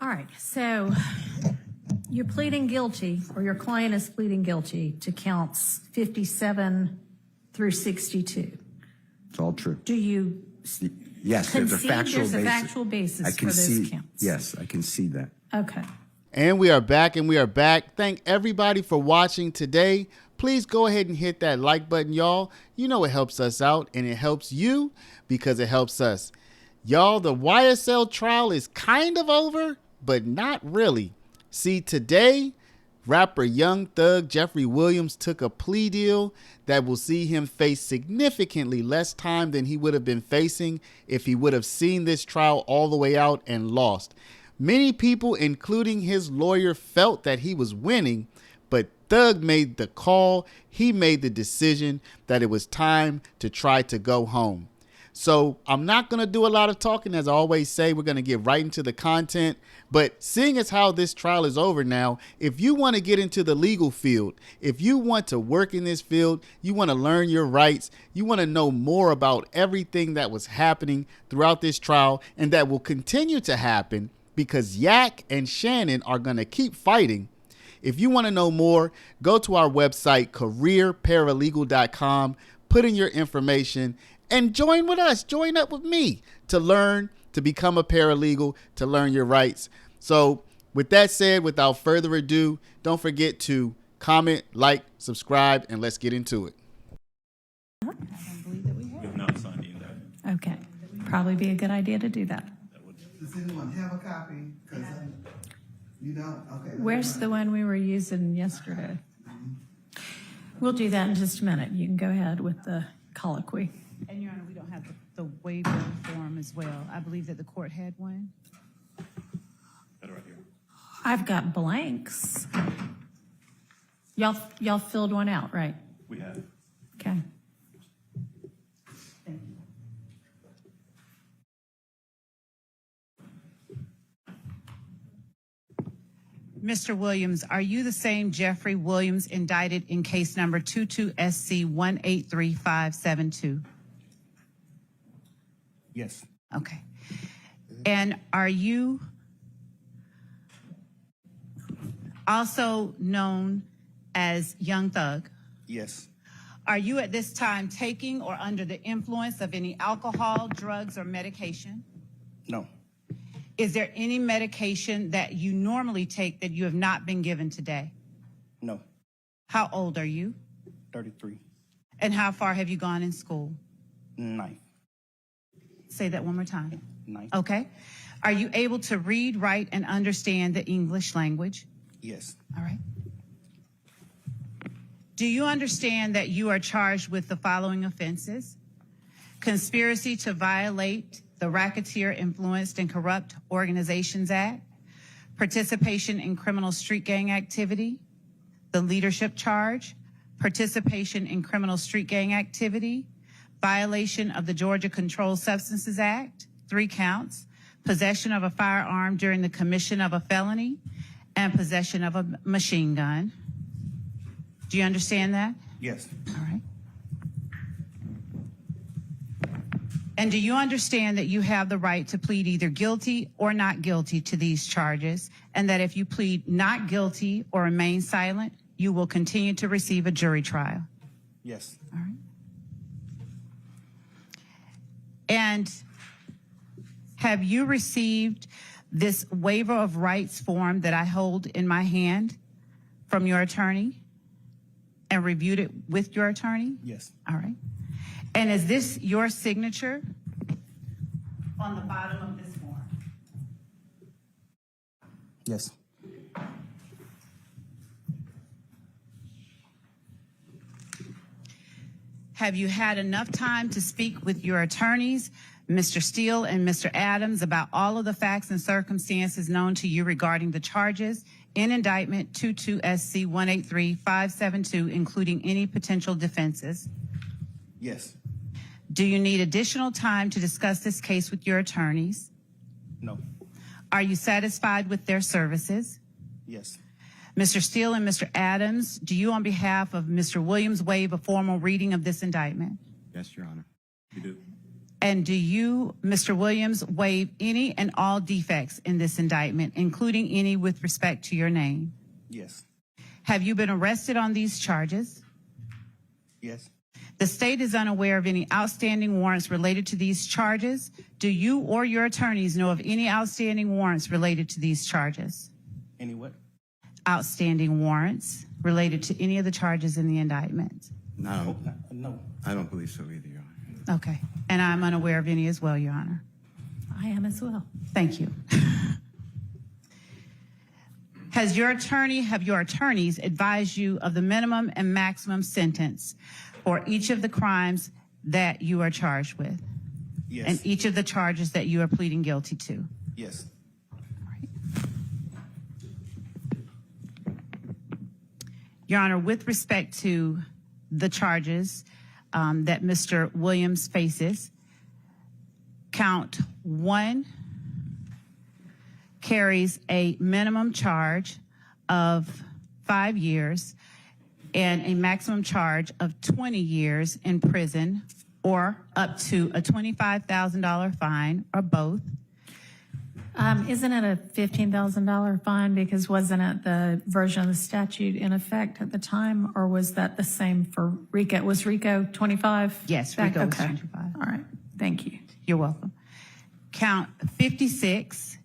right, so you're pleading guilty, or your client is pleading guilty to counts 57 through 62. It's all true. Do you Yes, there's a factual there's basis. a factual basis for those counts? Yes, I can see that. Okay. And we are back, Thank everybody for watching today. Please go ahead and hit that like button, y'all. You know it helps us out, and it helps you because it helps us. Y'all, the YSL trial is kind of over, but not really. See, today, rapper Young Thug Jeffrey Williams took a plea deal that will see him face significantly less time than he would have been facing if he would have seen this trial all the way out and lost. Many people, including his lawyer, felt that he was winning, but Thug made the call. He made the decision that it was time to try to go home. So I'm not going to do a lot of talking. As I always say, we're going to get right into the content. But seeing as how this trial is over now, if you want to get into the legal field, if you want to work in this field, you want to learn your rights, you want to know more about everything that was happening throughout this trial and that will continue to happen because Yak and Shannon are going to keep fighting. If you want to know more, go to our website, careerparalegal.com, put in your information, and join with us. Join up with me to learn, to become a paralegal, to learn your rights. So with that said, without further ado, don't forget to comment, like, subscribe, and let's get into it. I don't believe that we have. We have not signed the indictment. Okay. Probably be a good idea to do that. Does anyone have a copy? Because you don't? Okay. Where's the one we were using yesterday? We'll do that in just a minute. You can go ahead with the colloquy. And Your Honor, we don't have the waiver form as well. I believe that the court had one. That right here. I've got blanks. Y'all filled one out, right? We have. Okay. Thank you. Mr. Williams, are you the same Jeffrey Williams indicted in case number 22SC183572? Yes. Okay. And are you also known as Young Thug? Yes. Are you at this time taking or under the influence of any alcohol, drugs, or medication? No. Is there any medication that you normally take that you have not been given today? No. How old are you? 33. And how far have you gone in school? 9. Say that one more time. 9. Okay. Are you able to read, write, and understand the English language? Yes. All right. Do you understand that you are charged with the following offenses? Conspiracy to violate the Racketeer Influenced and Corrupt Organizations Act, participation in criminal street gang activity, the leadership charge, participation in criminal street gang activity, violation of the Georgia Controlled Substances Act, 3 counts, possession of a firearm during the commission of a felony, and possession of a machine gun. Do you understand that? Yes. All right. And do you understand that you have the right to plead either guilty or not guilty to these charges, and that if you plead not guilty or remain silent, you will continue to receive a jury trial? Yes. All right. And have you received this waiver of rights form that I hold in my hand from your attorney and reviewed it with your attorney? Yes. All right. And is this your signature on the bottom of this form? Yes. Have you had enough time to speak with your attorneys, Mr. Steele and Mr. Adams, about all of the facts and circumstances known to you regarding the charges in indictment 22SC183572, including any potential defenses? Yes. Do you need additional time to discuss this case with your attorneys? No. Are you satisfied with their services? Yes. Mr. Steele and Mr. Adams, do you on behalf of Mr. Williams waive a formal reading of this indictment? Yes, Your Honor. We do. And do you, Mr. Williams, waive any and all defects in this indictment, including any with respect to your name? Yes. Have you been arrested on these charges? Yes. The state is unaware of any outstanding warrants related to these charges. Do you or your attorneys know of any outstanding warrants related to these charges? Any what? Outstanding warrants related to any of the charges in the indictment? No, No. I don't believe so either, Your Honor. Okay. And I'm unaware of any as well, Your Honor. I am as well. Thank you. Have your attorneys advised you of the minimum and maximum sentence for each of the crimes that you are charged with? Yes. And each of the charges that you are pleading guilty to? Yes. Your Honor, with respect to the charges that Mr. Williams faces, count 1 carries a minimum charge of 5 years and a maximum charge of 20 years in prison or up to a $25,000 fine or both. Isn't it a $15,000 fine because wasn't it the version of the statute in effect at the time, or was that the same for RICO? Was RICO 25? Yes, RICO was Okay. 25. All right. Thank you. You're welcome. Count 56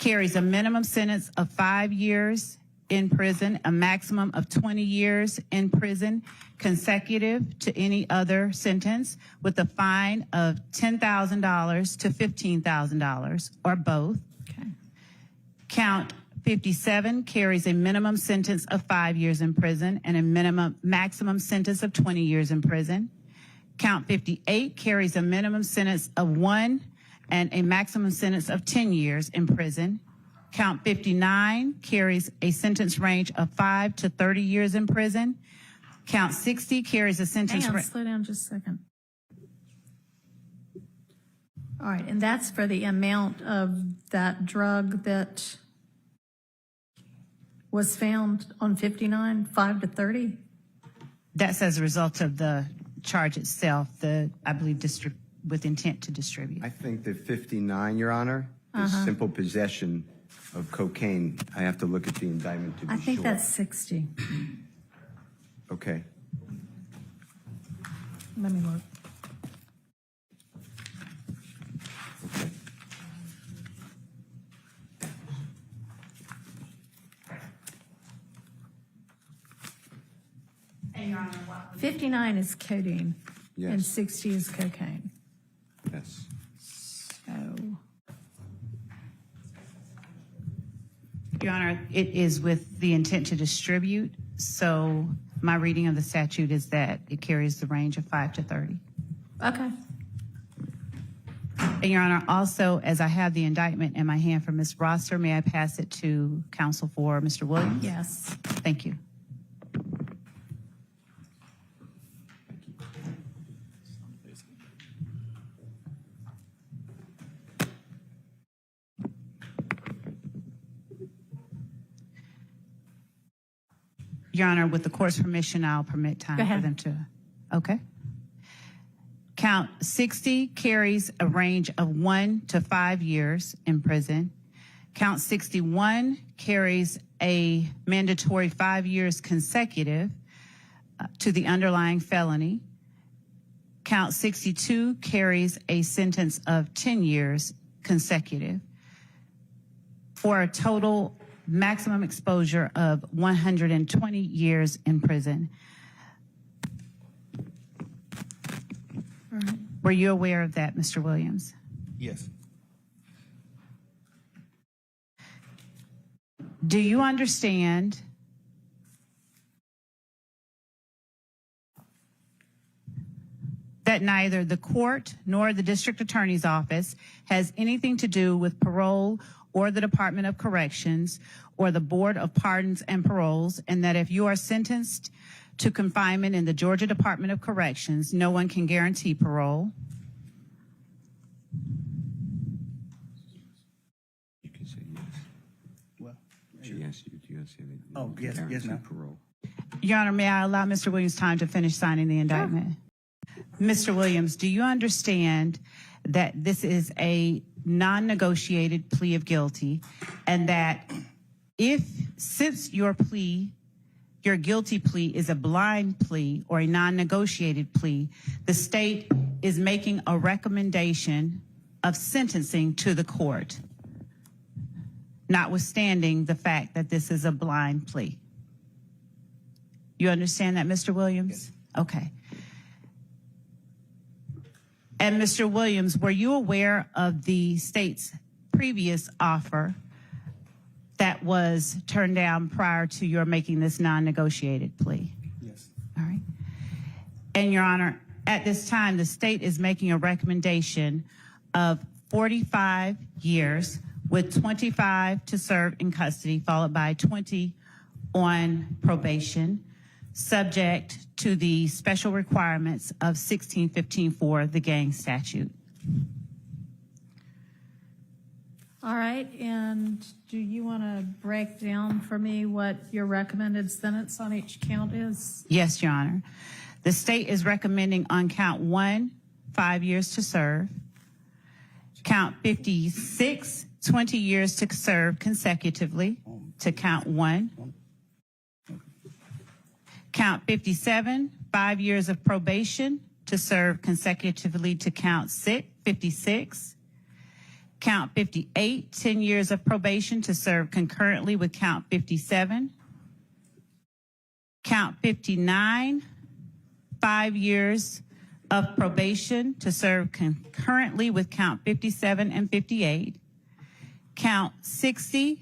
carries a minimum sentence of 5 years in prison, a maximum of 20 years in prison, consecutive to any other sentence, with a fine of $10,000 to $15,000 or both. Okay. Count 57 carries a minimum sentence of 5 years in prison and a maximum sentence of 20 years in prison. Count 58 carries a minimum sentence of 1 and a maximum sentence of 10 years in prison. Count 59 carries a sentence range of 5 to 30 years in prison. Count 60 carries a sentence Hang on, range. slow down just a second. All right, and that's for the amount of that drug that was found on 59, 5 to 30? That's as a result of the charge itself, I believe, with intent to distribute. I think that 59, Your Honor, is simple possession of cocaine. I have to look at the indictment to be I sure. think that's 60. Okay. Let me look. Okay. And Your Honor, 59 is codeine. Yes. And 60 is cocaine. Yes. So, Your Honor, it is with the intent to distribute. So my reading of the statute is that it carries the range of 5 to 30. okay. And Your Honor, also, as I have the indictment in my hand for Ms. Rosser, may I pass it to counsel for Mr. Williams? Yes. Thank you. Your Honor, with the court's permission, I'll permit time Go ahead. for them to. Okay. Count 60 carries a range of 1 to 5 years in prison. Count 61 carries a mandatory 5 years consecutive to the underlying felony. Count 62 carries a sentence of 10 years consecutive for a total maximum exposure of 120 years in prison. Were you aware of that, Mr. Williams? Yes. Do you understand that neither the court nor the district attorney's office has anything to do with parole or the Department of Corrections or the Board of Pardons and Paroles, and that if you are sentenced to confinement in the Georgia Department of Corrections, no one can guarantee parole? You can say yes. Well, She asked you, do you say that? Oh, yes, guarantee ma'am. Parole. Your Honor, may I allow Mr. Williams time to finish signing the indictment? Mr. Williams, do you understand that this is a non-negotiated plea of guilty, and that since your guilty plea is a blind plea or a non-negotiated plea, the state is making a recommendation of sentencing to the court, notwithstanding the fact that this is a blind plea? You understand that, Mr. Williams? Yes. Okay. And Mr. Williams, were you aware of the state's previous offer that was turned down prior to your making this non-negotiated plea? Yes. All right. And Your Honor, at this time, the state is making a recommendation of 45 years with 25 to serve in custody, followed by 20 on probation, subject to the special requirements of 1615 for the gang statute. All right, and do you want to break down for me what your recommended sentence on each count is? Yes, Your Honor. The state is recommending on count 1, 5 years to serve. Count 56, 20 years to serve consecutively to count 1. Count 57, 5 years of probation to serve consecutively to count 56. Count 58, 10 years of probation to serve concurrently with count 57. Count 59, 5 years of probation to serve concurrently with count 57 and 58. Count 60,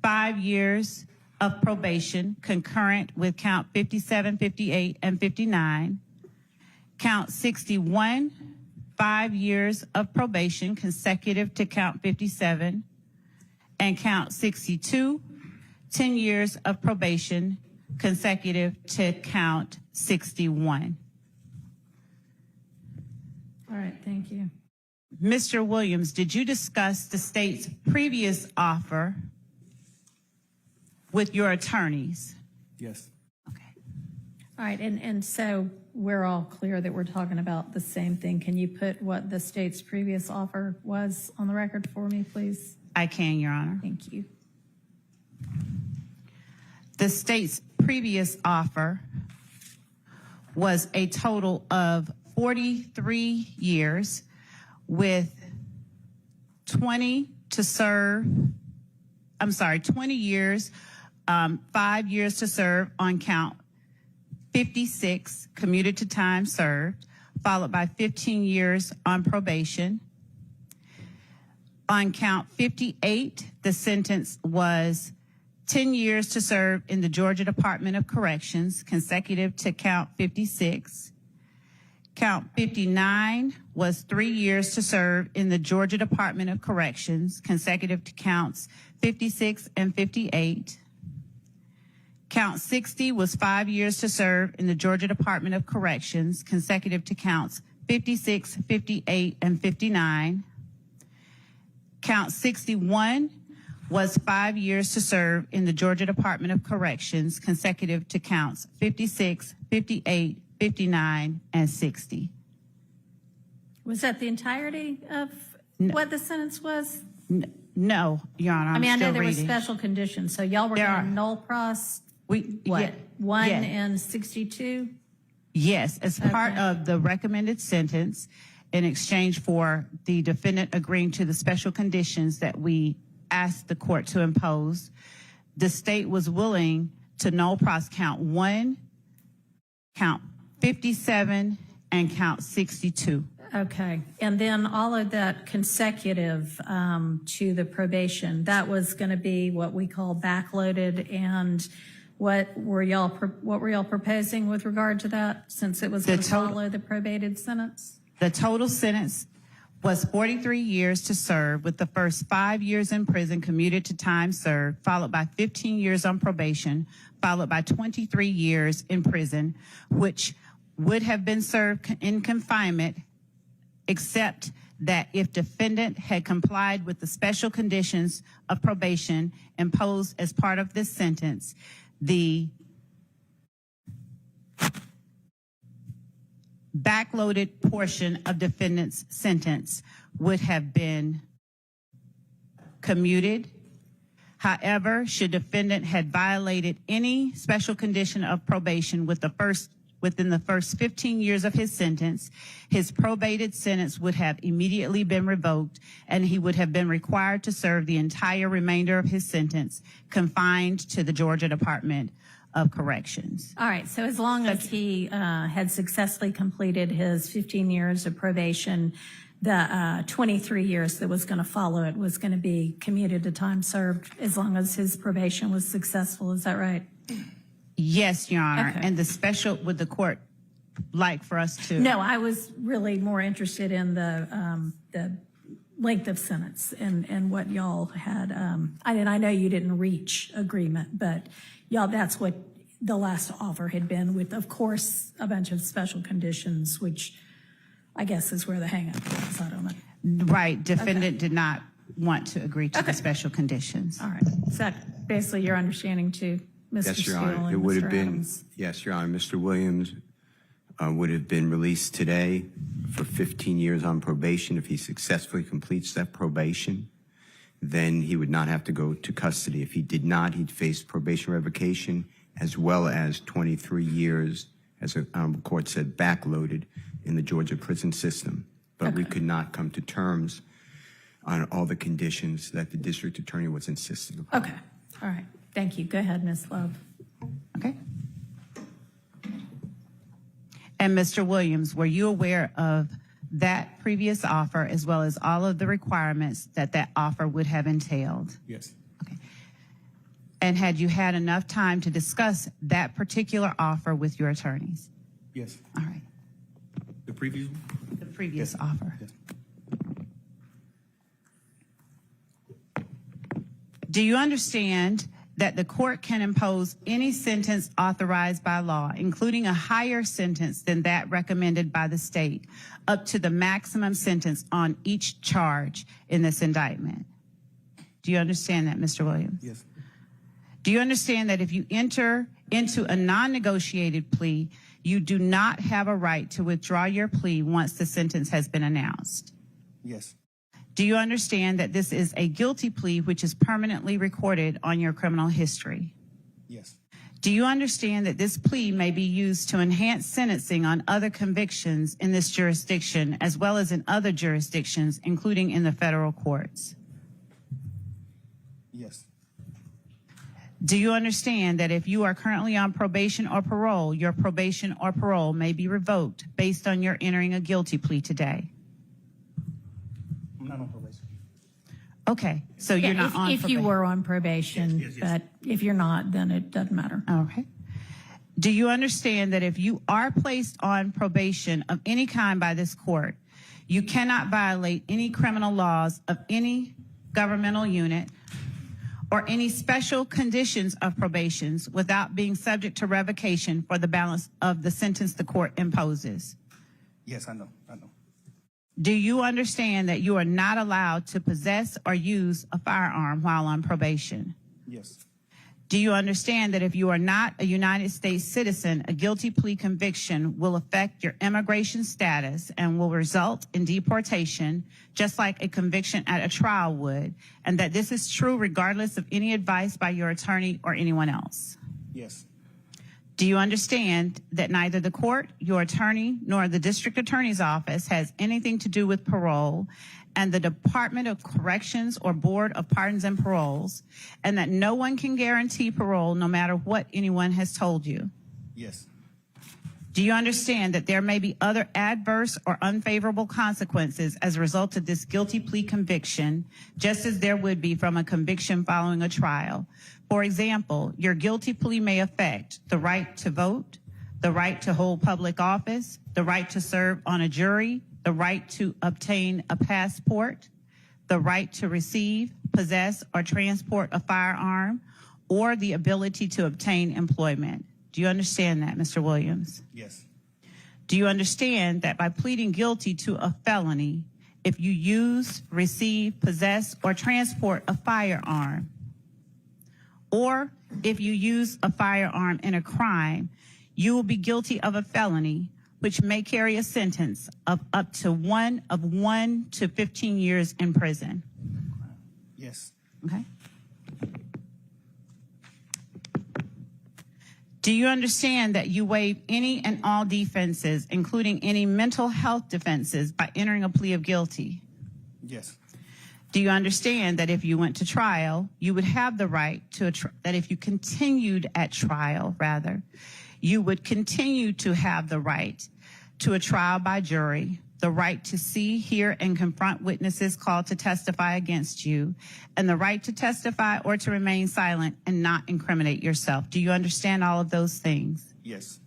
5 years of probation concurrent with count 57, 58, and 59. Count 61, 5 years of probation consecutive to count 57. And count 62, 10 years of probation consecutive to count 61. All right, thank you. Mr. Williams, did you discuss the state's previous offer with your attorneys? Yes. Okay. All right, and so we're all clear that we're talking about the same thing. Can you put what the state's previous offer was on the record for me, please? I can, Your Honor. Thank you. The state's previous offer was a total of 43 years with 20 years, 5 years to serve on count 56, commuted to time served, followed by 15 years on probation. On count 58, the sentence was 10 years to serve in the Georgia Department of Corrections, consecutive to count 56. Count 59 was 3 years to serve in the Georgia Department of Corrections, consecutive to counts 56 and 58. Count 60 was 5 years to serve in the Georgia Department of Corrections, consecutive to counts 56, 58, and 59. Count 61 was 5 years to serve in the Georgia Department of Corrections, consecutive to counts 56, 58, 59, and 60. Was that the entirety of what the sentence was? No, Your Honor, I mean, I know still there were reading. special conditions, so y'all were There going are. to null pros, We, what, yeah, 1 yeah. and 62? Yes, as part Okay. of the recommended sentence, in exchange for the defendant agreeing to the special conditions that we asked the court to impose, the state was willing to null pros count 1, count 57, and count 62. Okay, and then all of that consecutive to the probation, that was going to be what we call backloaded, and what were y'all proposing with regard to that, since it was going to follow the probated sentence? The total sentence was 43 years to serve, with the first 5 years in prison commuted to time served, followed by 15 years on probation, followed by 23 years in prison, which would have been served in confinement, except that if defendant had complied with the special conditions of probation imposed as part of this sentence, the backloaded portion of defendant's sentence would have been commuted. However, should defendant had violated any special condition of probation within the first 15 years of his sentence, his probated sentence would have immediately been revoked, and he would have been required to serve the entire remainder of his sentence confined to the Georgia Department of Corrections. All right, so as long as he had successfully completed his 15 years of probation, the 23 years that was going to follow it was going to be commuted to time served as long as his probation was successful. Is that right? Yes, Your Honor. Okay. And would the court like for us to? No, I was really more interested in the length of sentence and what y'all had. I know you didn't reach agreement, but y'all, that's what the last offer had been with, of course, a bunch of special conditions, which I guess is where the hang-up is. I don't know. Right. Defendant did not want to agree to the special conditions. All right. Is that basically your understanding too, Mr. Yes, Your Steele Honor. and It would Mr. have been, Adams? yes, Your Honor. Mr. Williams would have been released today for 15 years on probation. If he successfully completes that probation, then he would not have to go to custody. If he did not, he'd face probation revocation as well as 23 years, as the court said, backloaded in the Georgia prison system. But we could not come to terms on all the conditions that the district attorney was insisting upon. Okay. All right. Thank you. Go ahead, Ms. Love. Okay. And Mr. Williams, were you aware of that previous offer as well as all of the requirements that offer would have entailed? Yes. Okay. And had you had enough time to discuss that particular offer with your attorneys? Yes. All right. The previous one? The previous offer. Yes. Do you understand that the court can impose any sentence authorized by law, including a higher sentence than that recommended by the state, up to the maximum sentence on each charge in this indictment? Do you understand that, Mr. Williams? Yes. Do you understand that if you enter into a non-negotiated plea, you do not have a right to withdraw your plea once the sentence has been announced? Yes. Do you understand that this is a guilty plea which is permanently recorded on your criminal history? Yes. Do you understand that this plea may be used to enhance sentencing on other convictions in this jurisdiction as well as in other jurisdictions, including in the federal courts? Yes. Do you understand that if you are currently on probation or parole, your probation or parole may be revoked based on your entering a guilty plea today? I'm not on probation. Okay, so you're not on If you probation. were on probation, Yes. but if you're not, then it doesn't matter. Okay. Do you understand that if you are placed on probation of any kind by this court, you cannot violate any criminal laws of any governmental unit or any special conditions of probations without being subject to revocation for the balance of the sentence the court imposes? Yes, I know. Do you understand that you are not allowed to possess or use a firearm while on probation? Yes. Do you understand that if you are not a United States citizen, a guilty plea conviction will affect your immigration status and will result in deportation, just like a conviction at a trial would, and that this is true regardless of any advice by your attorney or anyone else? Yes. Do you understand that neither the court, your attorney, nor the district attorney's office has anything to do with parole, and the Department of Corrections or Board of Pardons and Paroles, and that no one can guarantee parole no matter what anyone has told you? Yes. Do you understand that there may be other adverse or unfavorable consequences as a result of this guilty plea conviction, just as there would be from a conviction following a trial? For example, your guilty plea may affect the right to vote, the right to hold public office, the right to serve on a jury, the right to obtain a passport, the right to receive, possess, or transport a firearm, or the ability to obtain employment. Do you understand that, Mr. Williams? Yes. Do you understand that by pleading guilty to a felony, if you use, receive, possess, or transport a firearm, or if you use a firearm in a crime, you will be guilty of a felony, which may carry a sentence of up to 1 to 15 years in prison. Yes. Okay. Do you understand that you waive any and all defenses, including any mental health defenses, by entering a plea of guilty? Yes. Do you understand that if you went to trial, you would have the right to that if you continued at trial, rather, you would continue to have the right to a trial by jury, the right to see, hear, and confront witnesses called to testify against you, and the right to testify or to remain silent and not incriminate yourself? Do you understand all of those things? Yes.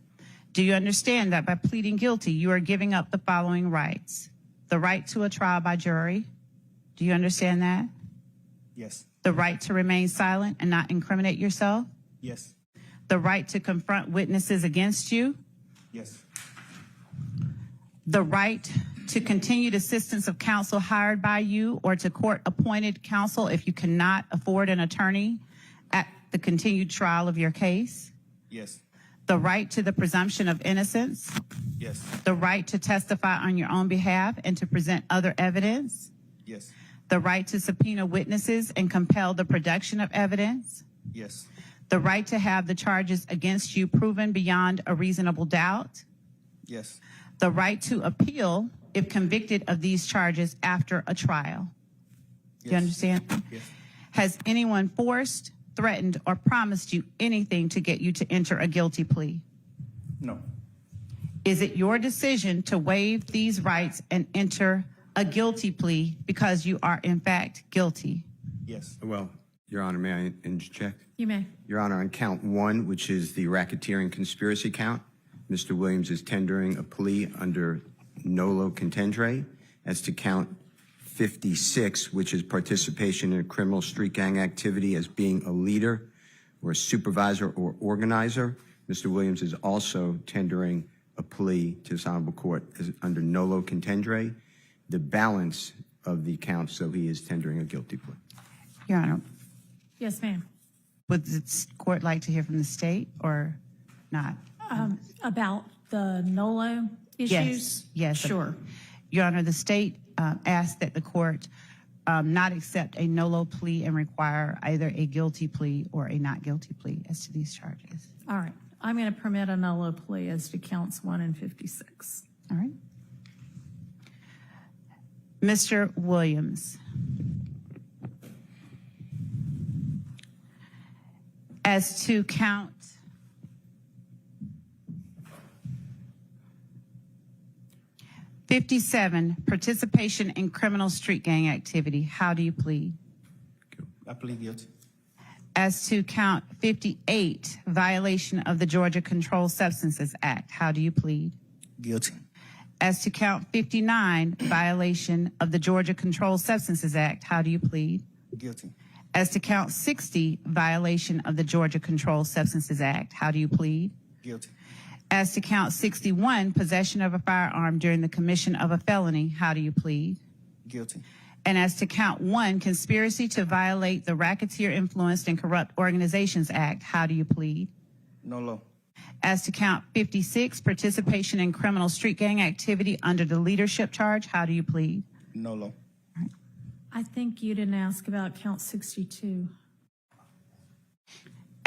Do you understand that by pleading guilty, you are giving up the following rights? The right to a trial by jury. Do you understand that? Yes. The right to remain silent and not incriminate yourself. Yes. The right to confront witnesses against you. Yes. The right to continued assistance of counsel hired by you or to court-appointed counsel if you cannot afford an attorney at the continued trial of your case. Yes. The right to the presumption of innocence. Yes. The right to testify on your own behalf and to present other evidence. Yes. The right to subpoena witnesses and compel the production of evidence. Yes. The right to have the charges against you proven beyond a reasonable doubt. Yes. The right to appeal if convicted of these charges after a trial. Do you understand? Yes. Has anyone forced, threatened, or promised you anything to get you to enter a guilty plea? No. Is it your decision to waive these rights and enter a guilty plea because you are in fact guilty? Yes. Well, Your Honor, may I interject? You may. Your Honor, on count 1, which is the racketeering conspiracy count, Mr. Williams is tendering a plea under nolo contendre. As to count 56, which is participation in a criminal street gang activity as being a leader or a supervisor or organizer, Mr. Williams is also tendering a plea to this honorable court as under nolo contendre. The balance of the count, so he is tendering a guilty plea. Your Honor, Yes, ma'am. would the court like to hear from the state or not? About the NOLO issues? Yes. Sure. Your Honor, the state asked that the court not accept a nolo plea and require either a guilty plea or a not guilty plea as to these charges. All right. I'm going to permit a NOLO plea as to counts 1 and 56. All right. Mr. Williams, as to count 57, participation in criminal street gang activity, how do you plead? I plead guilty. As to count 58, violation of the Georgia Controlled Substances Act, how do you plead? Guilty. As to count 59, violation of the Georgia Controlled Substances Act, how do you plead? Guilty. As to count 60, violation of the Georgia Controlled Substances Act, how do you plead? Guilty. As to count 61, possession of a firearm during the commission of a felony, how do you plead? Guilty. And as to count 1, conspiracy to violate the Racketeer Influenced and Corrupt Organizations Act, how do you plead? Nolo. As to count 56, participation in criminal street gang activity under the leadership charge, how do you plead? Nolo. I think you didn't ask about count 62.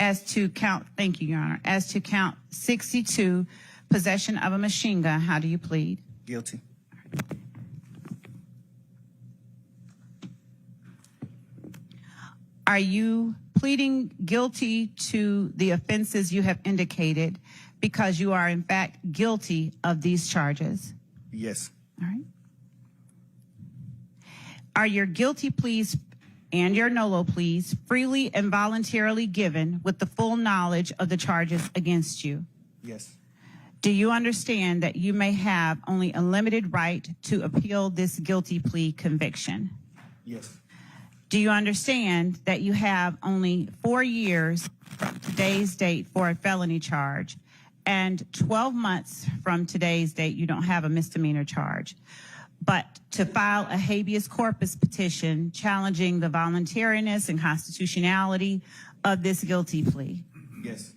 As to count, thank you, Your Honor. As to count 62, possession of a machine gun, how do you plead? Guilty. Are you pleading guilty to the offenses you have indicated because you are in fact guilty of these charges? Yes. All right. Are your guilty pleas and your nolo pleas freely and voluntarily given with the full knowledge of the charges against you? Yes. Do you understand that you may have only a limited right to appeal this guilty plea conviction? Yes. Do you understand that you have only 4 years from today's date for a felony charge and 12 months from today's date you don't have a misdemeanor charge, but to file a habeas corpus petition challenging the voluntariness and constitutionality of this guilty plea? Yes.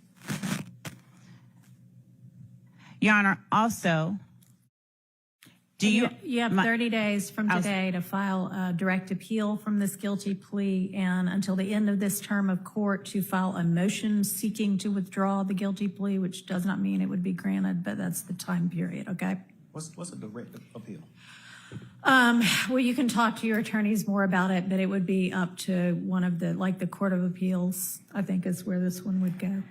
Your Honor, also, You have 30 days from today to file a direct appeal from this guilty plea and until the end of this term of court to file a motion seeking to withdraw the guilty plea, which does not mean it would be granted, but that's the time period, okay? What's a direct appeal? Well, you can talk to your attorneys more about it, but it would be up to one of the, like the Court of Appeals, I think is where this one would go.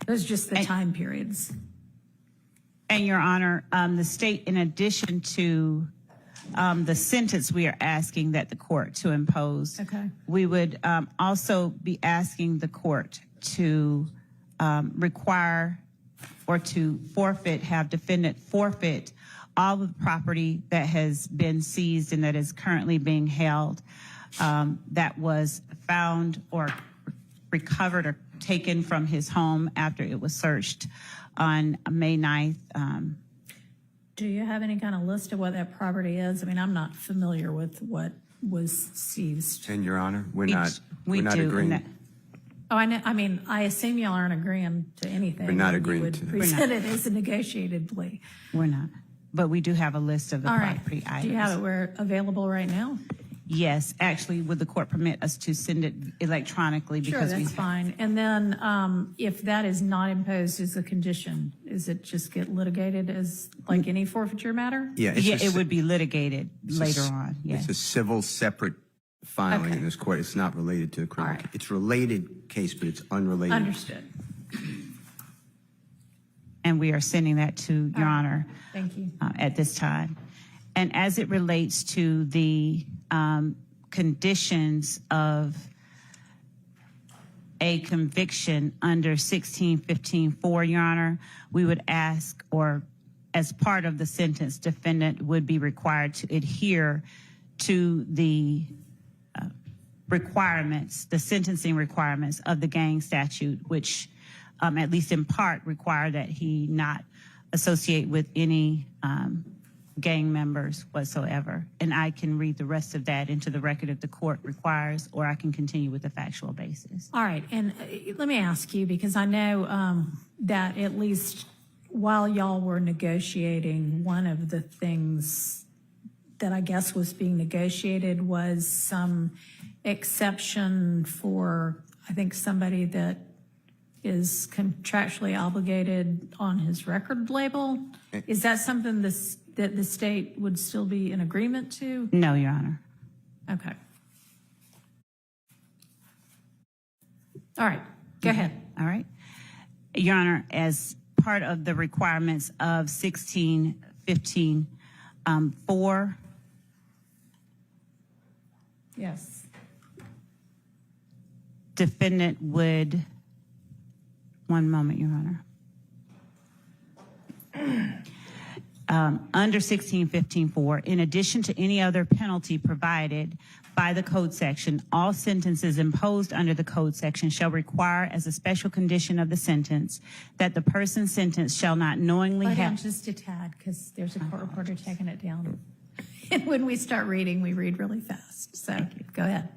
Those are just the time periods. and Your Honor, the state, in addition to the sentence we are asking that the court to impose, Okay. we would also be asking the court to require or to forfeit, have defendant forfeit all of the property that has been seized and that is currently being held, that was found or recovered or taken from his home after it was searched on May 9th. Do you have any kind of list of what that property is? I mean, I'm not familiar with what was seized. And Your Honor, we're We not do, agreeing. and Oh, I know, I mean, I assume y'all aren't agreeing to anything. We're not You agreeing would to that. present it as a negotiated plea. we're not. But we do have a list of the All right. property items. Do you have it where available right now? Yes, actually, would the court permit us to send it electronically? Sure, Because that's fine. And then if that is not imposed as a condition, is it just get litigated as like any forfeiture matter? Yeah, it would be litigated later on. Yes. It's a civil separate filing Okay. in this court. It's not related to a criminal. All right. It's related case, but it's unrelated. Understood. And we are sending that to Your Honor Thank you. at this time. And as it relates to the conditions of a conviction under 1615-4, Your Honor, we would ask, or as part of the sentence, defendant would be required to adhere to the requirements, the sentencing requirements of the gang statute, which at least in part require that he not associate with any gang members whatsoever. And I can read the rest of that into the record if the court requires, or I can continue with the factual basis. All right, and let me ask you, because I know that at least while y'all were negotiating, one of the things that I guess was being negotiated was some exception for, I think, somebody that is contractually obligated on his record label. Is that something that the state would still be in agreement to? No, Your Honor. Okay. All right, go ahead. All right. Your Honor, as part of the requirements of 1615-4, Yes. defendant would, one moment, Your Honor. Under 1615-4, in addition to any other penalty provided by the code section, all sentences imposed under the code section shall require as a special condition of the sentence that the person sentenced shall not knowingly Slow down have... just a tad, because there's a court reporter taking it down. And when we start reading, we read really fast. So go ahead.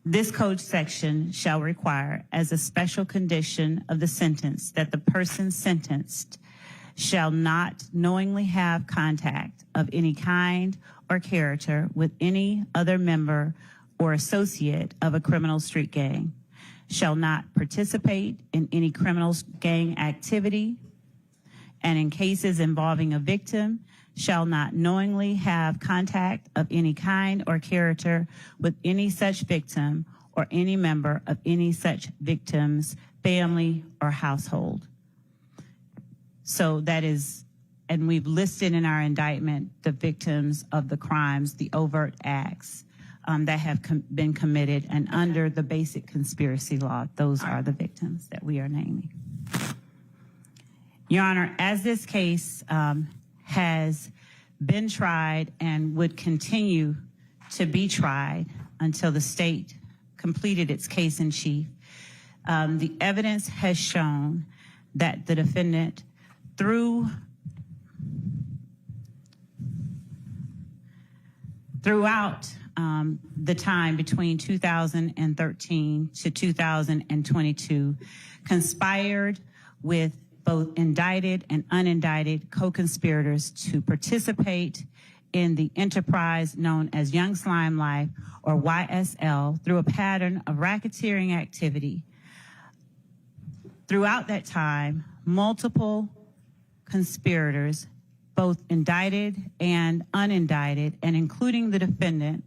This code section shall require as a special condition of the sentence that the person sentenced shall not knowingly have contact of any kind or character with any other member or associate of a criminal street gang, shall not participate in any criminal gang activity, and in cases involving a victim, shall not knowingly have contact of any kind or character with any such victim or any member of any such victim's family or household. So that is, and we've listed in our indictment the victims of the crimes, the overt acts that have been committed, and under the basic conspiracy law, those are the victims that we are naming. Your Honor, as this case has been tried and would continue to be tried until the state completed its case in chief, the evidence has shown that the defendant, throughout the time between 2013 to 2022 conspired with both indicted and unindicted co-conspirators to participate in the enterprise known as Young Slime Life, or YSL, through a pattern of racketeering activity. Throughout that time, multiple conspirators, both indicted and unindicted, and including the defendant,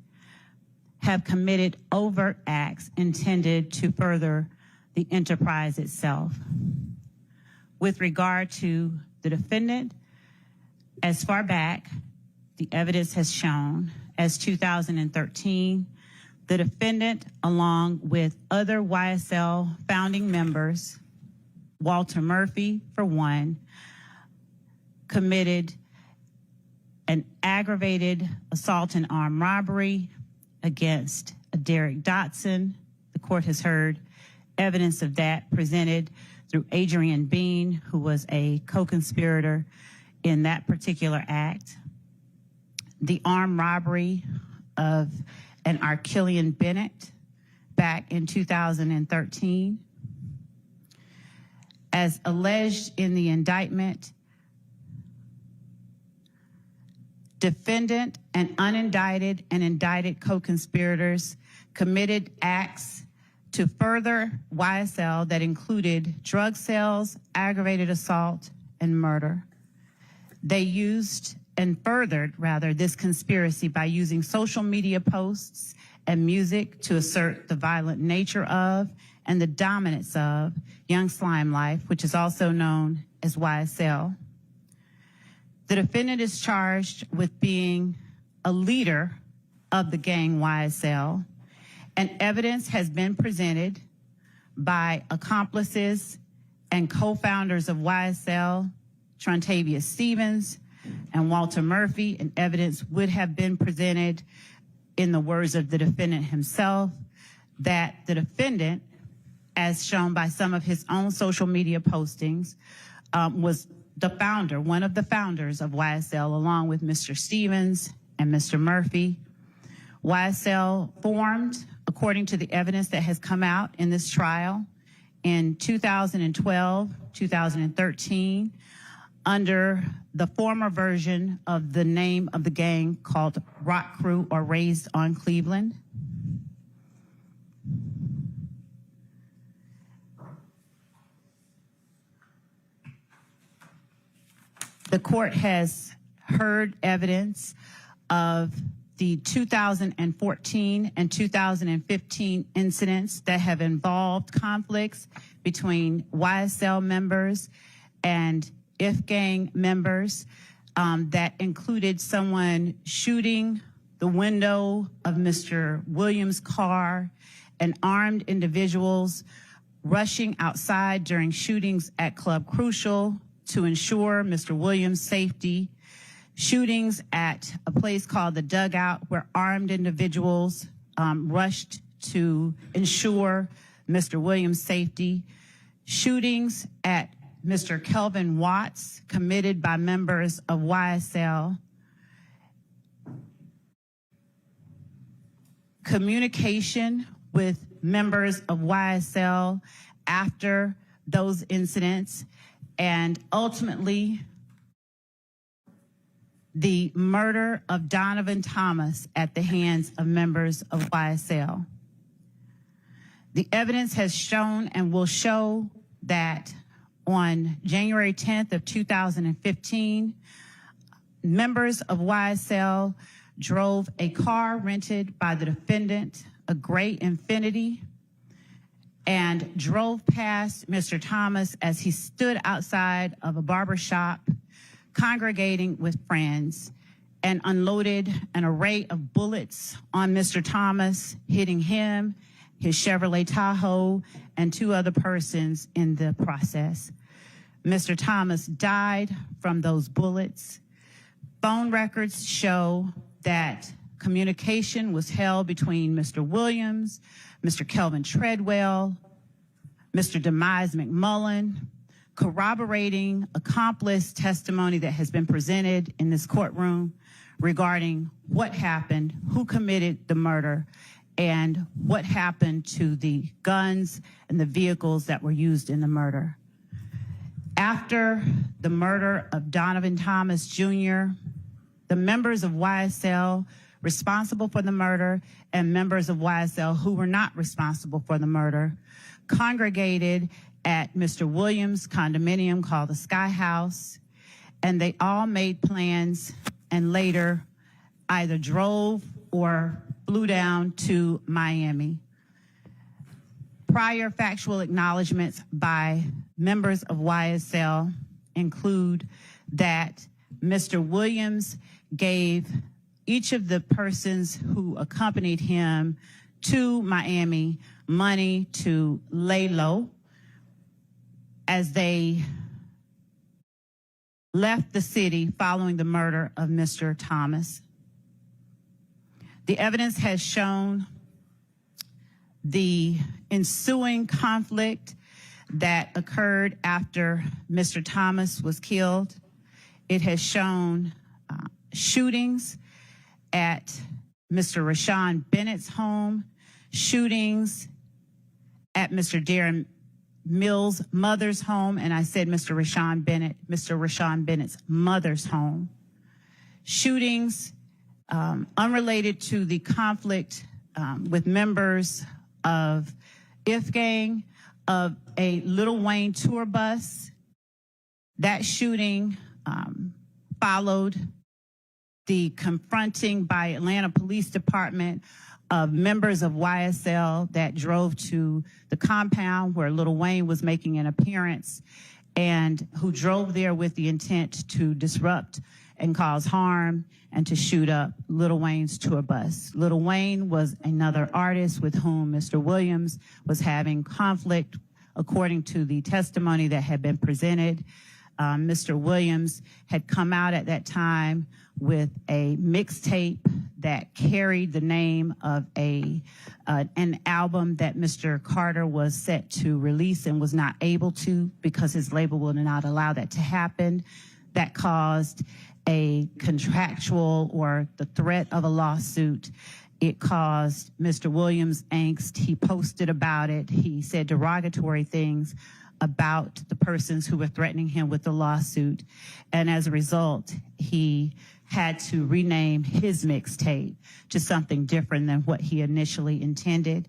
have committed overt acts intended to further the enterprise itself. With regard to the defendant, as far back, the evidence has shown, as 2013, the defendant, along with other YSL founding members, Walter Murphy, for one, committed an aggravated assault and armed robbery against Derek Dotson. The court has heard evidence of that presented through Adrian Bean, who was a co-conspirator in that particular act. The armed robbery of an Archillian Bennett back in 2013. As alleged in the indictment, defendant and unindicted and indicted co-conspirators committed acts to further YSL that included drug sales, aggravated assault, and murder. They used and furthered, rather, this conspiracy by using social media posts and music to assert the violent nature of and the dominance of Young Slime Life, which is also known as YSL. The defendant is charged with being a leader of the gang YSL, and evidence has been presented by accomplices and co-founders of YSL, Trontavious Stevens and Walter Murphy, and evidence would have been presented, in the words of the defendant himself, that the defendant, as shown by some of his own social media postings, was the founder, one of the founders of YSL, along with Mr. Stevens and Mr. Murphy. YSL formed, according to the evidence that has come out in this trial, in 2012, 2013, under the former version of the name of the gang called Rock Crew, or Raised on Cleveland. The court has heard evidence of the 2014 and 2015 incidents that have involved conflicts between YSL members and IF gang members, that included someone shooting the window of Mr. Williams' car, and armed individuals rushing outside during shootings at Club Crucial to ensure Mr. Williams' safety, shootings at a place called the Dugout where armed individuals rushed to ensure Mr. Williams' safety, shootings at Mr. Kelvin Watts committed by members of YSL, communication with members of YSL after those incidents, and ultimately the murder of Donovan Thomas at the hands of members of YSL. The evidence has shown and will show that on January 10th of 2015, members of YSL drove a car rented by the defendant, a gray Infiniti, and drove past Mr. Thomas as he stood outside of a barber shop congregating with friends, and unloaded an array of bullets on Mr. Thomas, hitting him, his Chevrolet Tahoe, and two other persons in the process. Mr. Thomas died from those bullets. Phone records show that communication was held between Mr. Williams, Mr. Kelvin Treadwell, Mr. Demise McMullen, corroborating accomplice testimony that has been presented in this courtroom regarding what happened, who committed the murder, and what happened to the guns and the vehicles that were used in the murder. After the murder of Donovan Thomas Jr., the members of YSL responsible for the murder and members of YSL who were not responsible for the murder congregated at Mr. Williams' condominium called the Sky House, and they all made plans and later either drove or flew down to Miami. Prior factual acknowledgments by members of YSL include that Mr. Williams gave each of the persons who accompanied him to Miami money to lay low as they left the city following the murder of Mr. Thomas. The evidence has shown the ensuing conflict that occurred after Mr. Thomas was killed. It has shown shootings at Mr. Rashawn Bennett's home, shootings at Mr. Darren Mills' mother's home, and I said Mr. Rashawn Bennett's mother's home. Shootings unrelated to the conflict with members of If Gang, of a Lil Wayne tour bus. That shooting followed the confronting by Atlanta Police Department of members of YSL that drove to the compound where Lil Wayne was making an appearance and who drove there with the intent to disrupt and cause harm and to shoot up Lil Wayne's tour bus. Lil Wayne was another artist with whom Mr. Williams was having conflict, according to the testimony that had been presented. Mr. Williams had come out at that time with a mixtape that carried the name of an album that Mr. Carter was set to release and was not able to because his label would not allow that to happen. That caused a contractual or the threat of a lawsuit. It caused Mr. Williams angst. He posted about it. He said derogatory things about the persons who were threatening him with the lawsuit. And as a result, he had to rename his mixtape to something different than what he initially intended.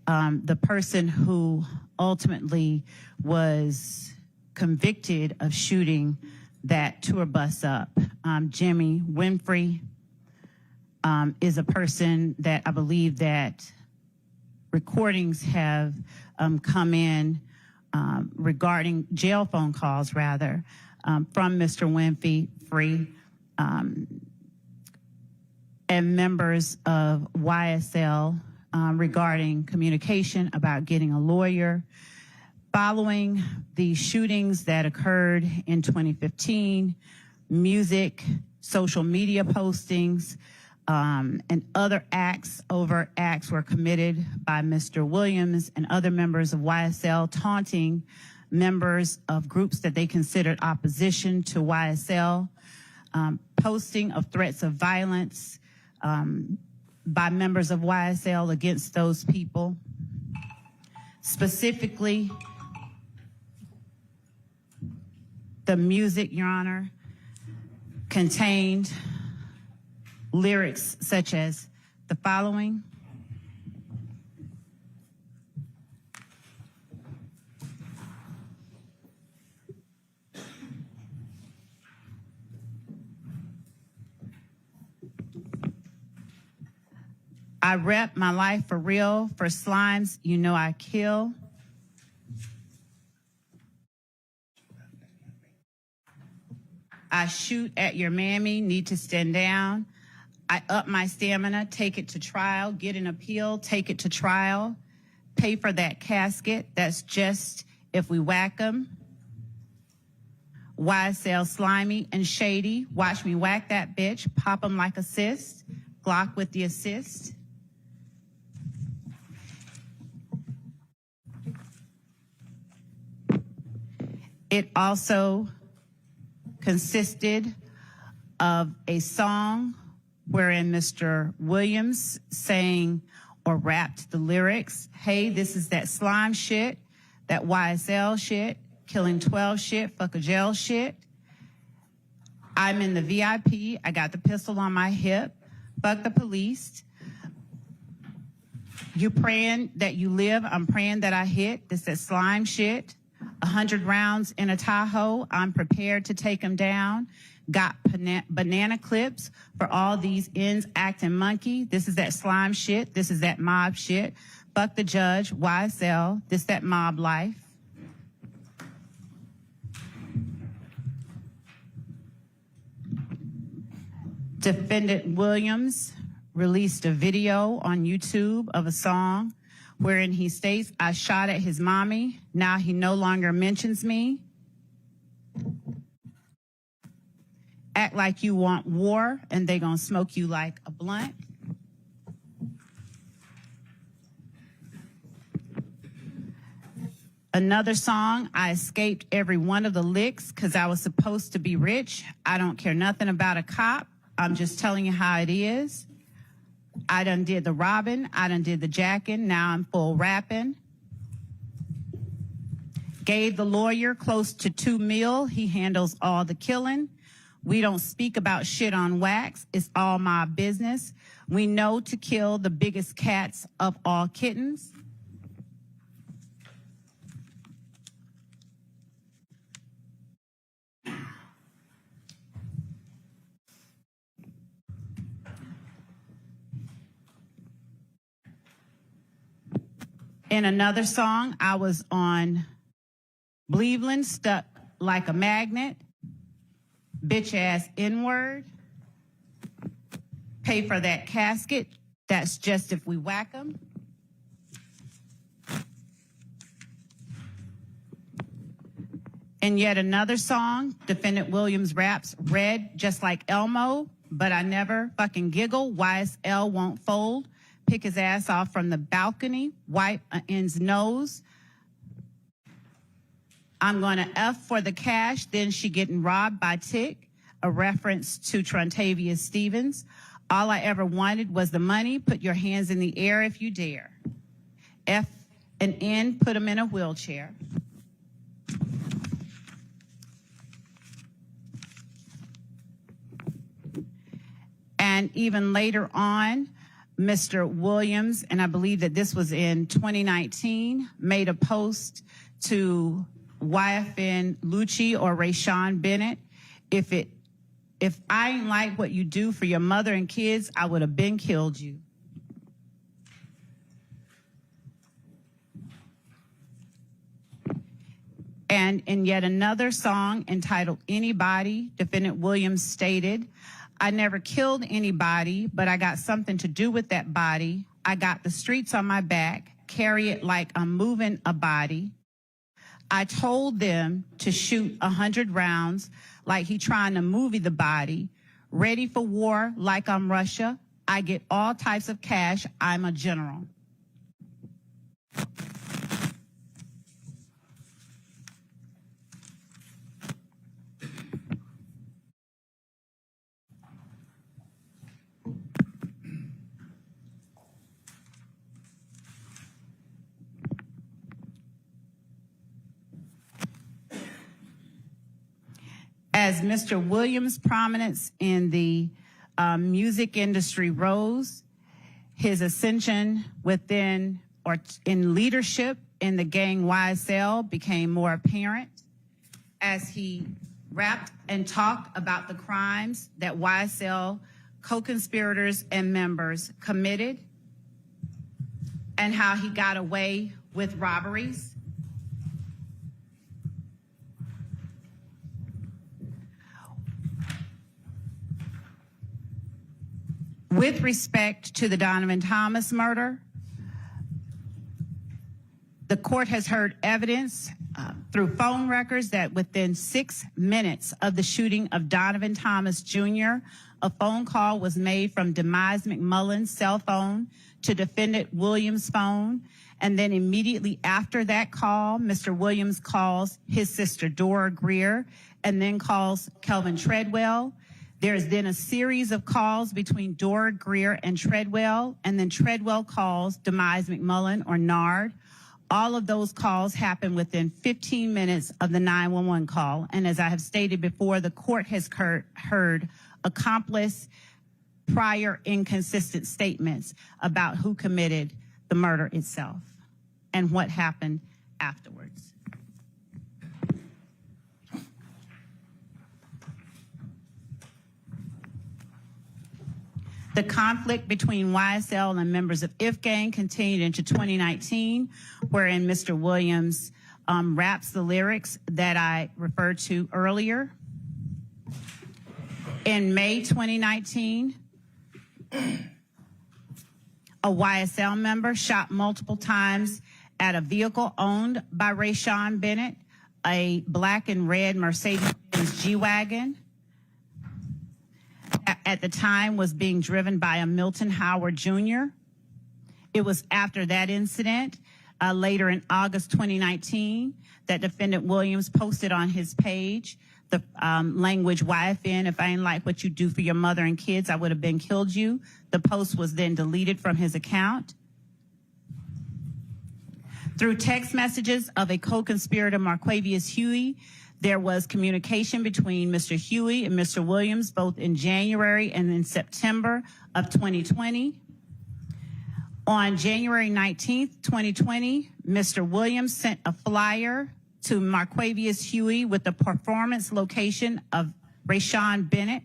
The person who ultimately was convicted of shooting that tour bus up, Jimmy Winfrey, is a person that I believe that recordings have come in regarding jail phone calls, rather, from Mr. Winfrey and members of YSL regarding communication about getting a lawyer. Following the shootings that occurred in 2015, music, social media postings, and other overt acts were committed by Mr. Williams and other members of YSL, taunting members of groups that they considered opposition to YSL, posting of threats of violence by members of YSL against those people. Specifically, the music, Your Honor, contained lyrics such as the following: I rep my life for real, for slimes, you know I kill. I shoot at your mammy, need to stand down. I up my stamina, take it to trial, get an appeal, take it to trial, pay for that casket, that's just if we whack 'em. YSL slimy and shady, watch me whack that bitch, pop 'em like a cyst, Glock with the assist. It also consisted of a song wherein Mr. Williams sang or rapped the lyrics, "Hey, this is that slime shit, that YSL shit, killing 12 shit, fuck a jail shit. I'm in the VIP, I got the pistol on my hip, fuck the police. You praying that you live, I'm praying that I hit, this that slime shit. 100 rounds in a Tahoe, I'm prepared to take them down. Got banana clips for all these ends acting monkey. This is that slime shit, this is that mob shit. Fuck the judge, YSL, this that mob life." Defendant Williams released a video on YouTube of a song wherein he states, "I shot at his mommy, now he no longer mentions me. Act like you want war and they gonna smoke you like a blunt." Another song, "I escaped every one of the licks because I was supposed to be rich. I don't care nothing about a cop. I'm just telling you how it is. I done did the robbing, I done did the jacking, now I'm full rapping. Gave the lawyer close to $2 million, he handles all the killing. We don't speak about shit on wax, it's all my business. We know to kill the biggest cats of all kittens." In another song, "I was on Cleveland, stuck like a magnet, bitch ass N-word, pay for that casket, that's just if we whack 'em." In yet another song, Defendant Williams raps, "Red just like Elmo, but I never fucking giggle, YSL won't fold. Pick his ass off from the balcony, wipe an end's nose. I'm gonna F for the cash, then she getting robbed by Tick," a reference to Trontavious Stevens. "All I ever wanted was the money, put your hands in the air if you dare. F and N, put him in a wheelchair." And even later on, Mr. Williams, and I believe that this was in 2019, made a post to YFN Lucci or Rayshawn Bennett. If I ain't like what you do for your mother and kids, I would have been killed you." And in yet another song entitled "Anybody," Defendant Williams stated, "I never killed anybody, but I got something to do with that body. I got the streets on my back, carry it like I'm moving a body. I told them to shoot 100 rounds like he trying to movie the body. Ready for war like I'm Russia. I get all types of cash, I'm a general." As Mr. Williams' prominence in the music industry rose, his ascension within or in leadership in the gang YSL became more apparent as he rapped and talked about the crimes that YSL co-conspirators and members committed and how he got away with robberies. With respect to the Donovan Thomas murder, the court has heard evidence through phone records that within 6 minutes of the shooting of Donovan Thomas Jr., a phone call was made from Demise McMullen's cell phone to Defendant Williams' phone. And then immediately after that call, Mr. Williams calls his sister Dora Greer and then calls Kelvin Treadwell. There is then a series of calls between Dora, Greer, and Treadwell, and then Treadwell calls Demise McMullen or Nard. All of those calls happen within 15 minutes of the 911 call. And as I have stated before, the court has heard accomplice prior inconsistent statements about who committed the murder itself and what happened afterwards. The conflict between YSL and members of If Gang continued into 2019, wherein Mr. Williams raps the lyrics that I referred to earlier. In May 2019, a YSL member shot multiple times at a vehicle owned by Rayshawn Bennett, a black and red Mercedes-Benz G-Wagon. At the time was being driven by a Milton Howard Jr. It was after that incident, later in August 2019, that Defendant Williams posted on his page the language, YFN, if I ain't like what you do for your mother and kids, I would have been killed you. The post was then deleted from his account. Through text messages of a co-conspirator, Marquavius Huey, there was communication between Mr. Huey and Mr. Williams, both in January and in September of 2020. On January 19th, 2020, Mr. Williams sent a flyer to Marquavius Huey with the performance location of Rayshawn Bennett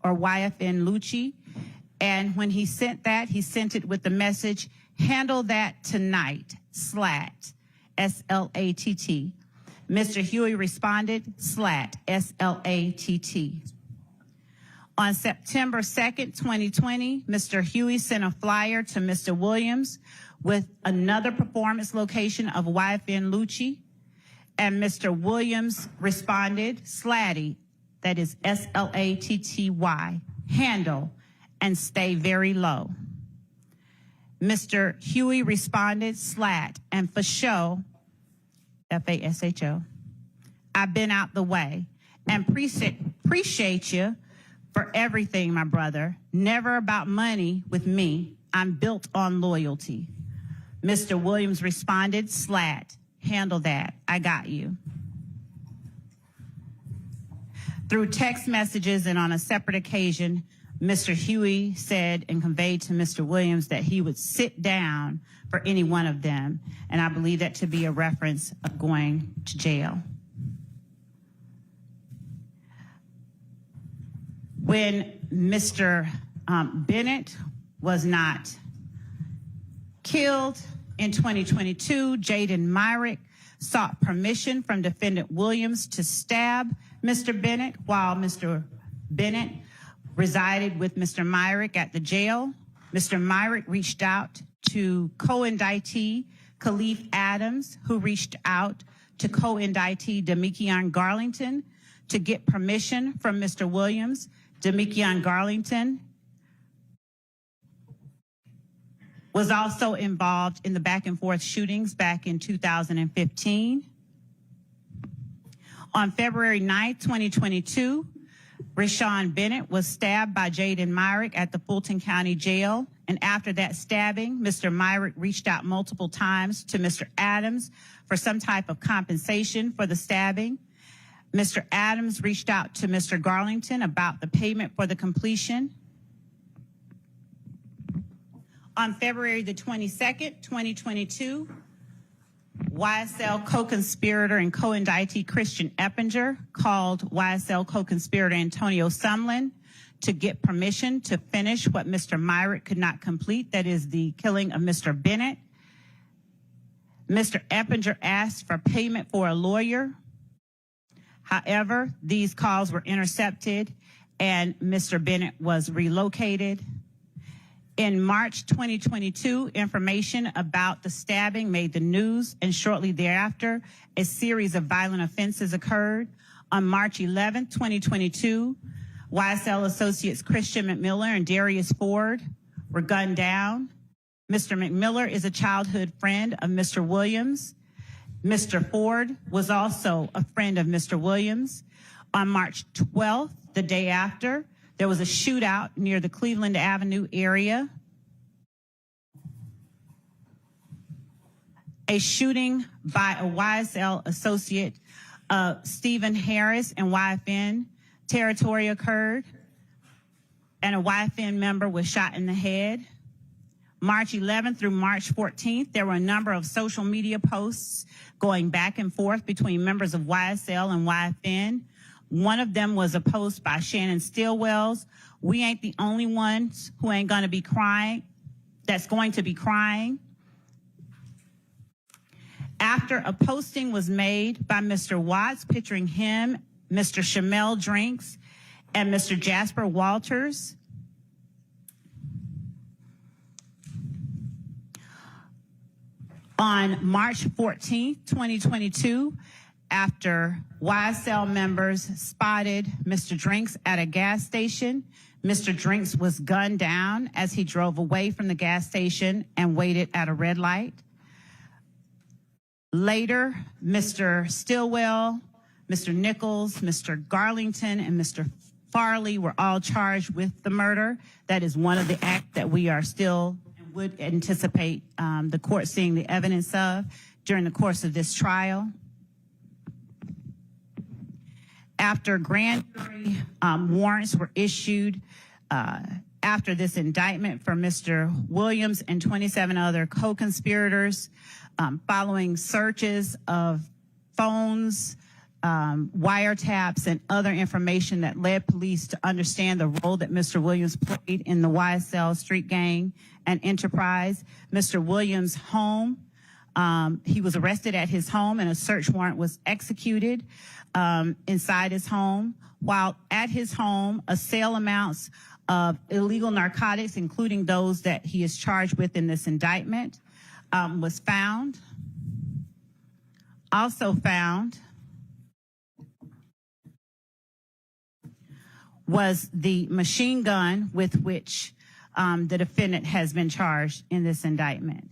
or YFN Lucci. And when he sent that, he sent it with the message, "Handle that tonight, SLAT, S-L-A-T-T. Mr. Huey responded, SLAT, S-L-A-T-T. On September 2nd, 2020, Mr. Huey sent a flyer to Mr. Williams with another performance location of YFN Lucci, and Mr. Williams responded, SLATty, that is S-L-A-T-T-Y, handle and stay very low. Mr. Huey responded, SLAT, and for show, F-A-S-H-O. I've been out the way and appreciate you for everything, my brother. Never about money with me. I'm built on loyalty. Mr. Williams responded, SLAT, handle that. I got you. Through text messages and on a separate occasion, Mr. Huey said and conveyed to Mr. Williams that he would sit down for any one of them, and I believe that to be a reference of going to jail. When Mr. Bennett was not killed in 2022, Jaden Myrick sought permission from Defendant Williams to stab Mr. Bennett while Mr. Bennett resided with Mr. Myrick at the jail. Mr. Myrick reached out to co-indictee Khalif Adams, who reached out to co-indictee Demikion Garlington to get permission from Mr. Williams. Demikion Garlington was also involved in the back and forth shootings back in 2015. On February 9th, 2022, Rayshawn Bennett was stabbed by Jaden Myrick at the Fulton County Jail. And after that stabbing, Mr. Myrick reached out multiple times to Mr. Adams for some type of compensation for the stabbing. Mr. Adams reached out to Mr. Garlington about the payment for the completion. On February the 22nd, 2022, YSL co-conspirator and co-indictee Christian Eppinger called YSL co-conspirator Antonio Sumlin to get permission to finish what Mr. Myrick could not complete, that is the killing of Mr. Bennett. Mr. Eppinger asked for payment for a lawyer. However, these calls were intercepted and Mr. Bennett was relocated. In March 2022, information about the stabbing made the news, and shortly thereafter, a series of violent offenses occurred. On March 11, 2022, YSL associates Christian McMiller and Darius Ford were gunned down. Mr. McMiller is a childhood friend of Mr. Williams. Mr. Ford was also a friend of Mr. Williams. On March 12th, the day after, There was a shootout near the Cleveland Avenue area. A shooting by a YSL associate, Stephen Harris, in YFN territory occurred, and a YFN member was shot in the head. March 11th through March 14th, there were a number of social media posts going back and forth between members of YSL and YFN. One of them was a post by Shannon Stillwells. We ain't the only ones who ain't gonna be crying, that's going to be crying. After a posting was made by Mr. Watts picturing him, Mr. Shamel Drinks, and Mr. Jasper Walters, on March 14th, 2022, after YSL members spotted Mr. Drinks at a gas station, Mr. Drinks was gunned down as he drove away from the gas station and waited at a red light. Later, Mr. Stillwell, Mr. Nichols, Mr. Garlington, and Mr. Farley were all charged with the murder. That is one of the acts that we are still and would anticipate the court seeing the evidence of during the course of this trial. After grand jury warrants were issued after this indictment for Mr. Williams and 27 other co-conspirators, following searches of phones, wiretaps, and other information that led police to understand the role that Mr. Williams played in the YSL street gang and enterprise. Mr. Williams' home, he was arrested at his home and a search warrant was executed inside his home. While at his home, a sale amounts of illegal narcotics, including those that he is charged with in this indictment, was found. Also found was the machine gun with which the defendant has been charged in this indictment.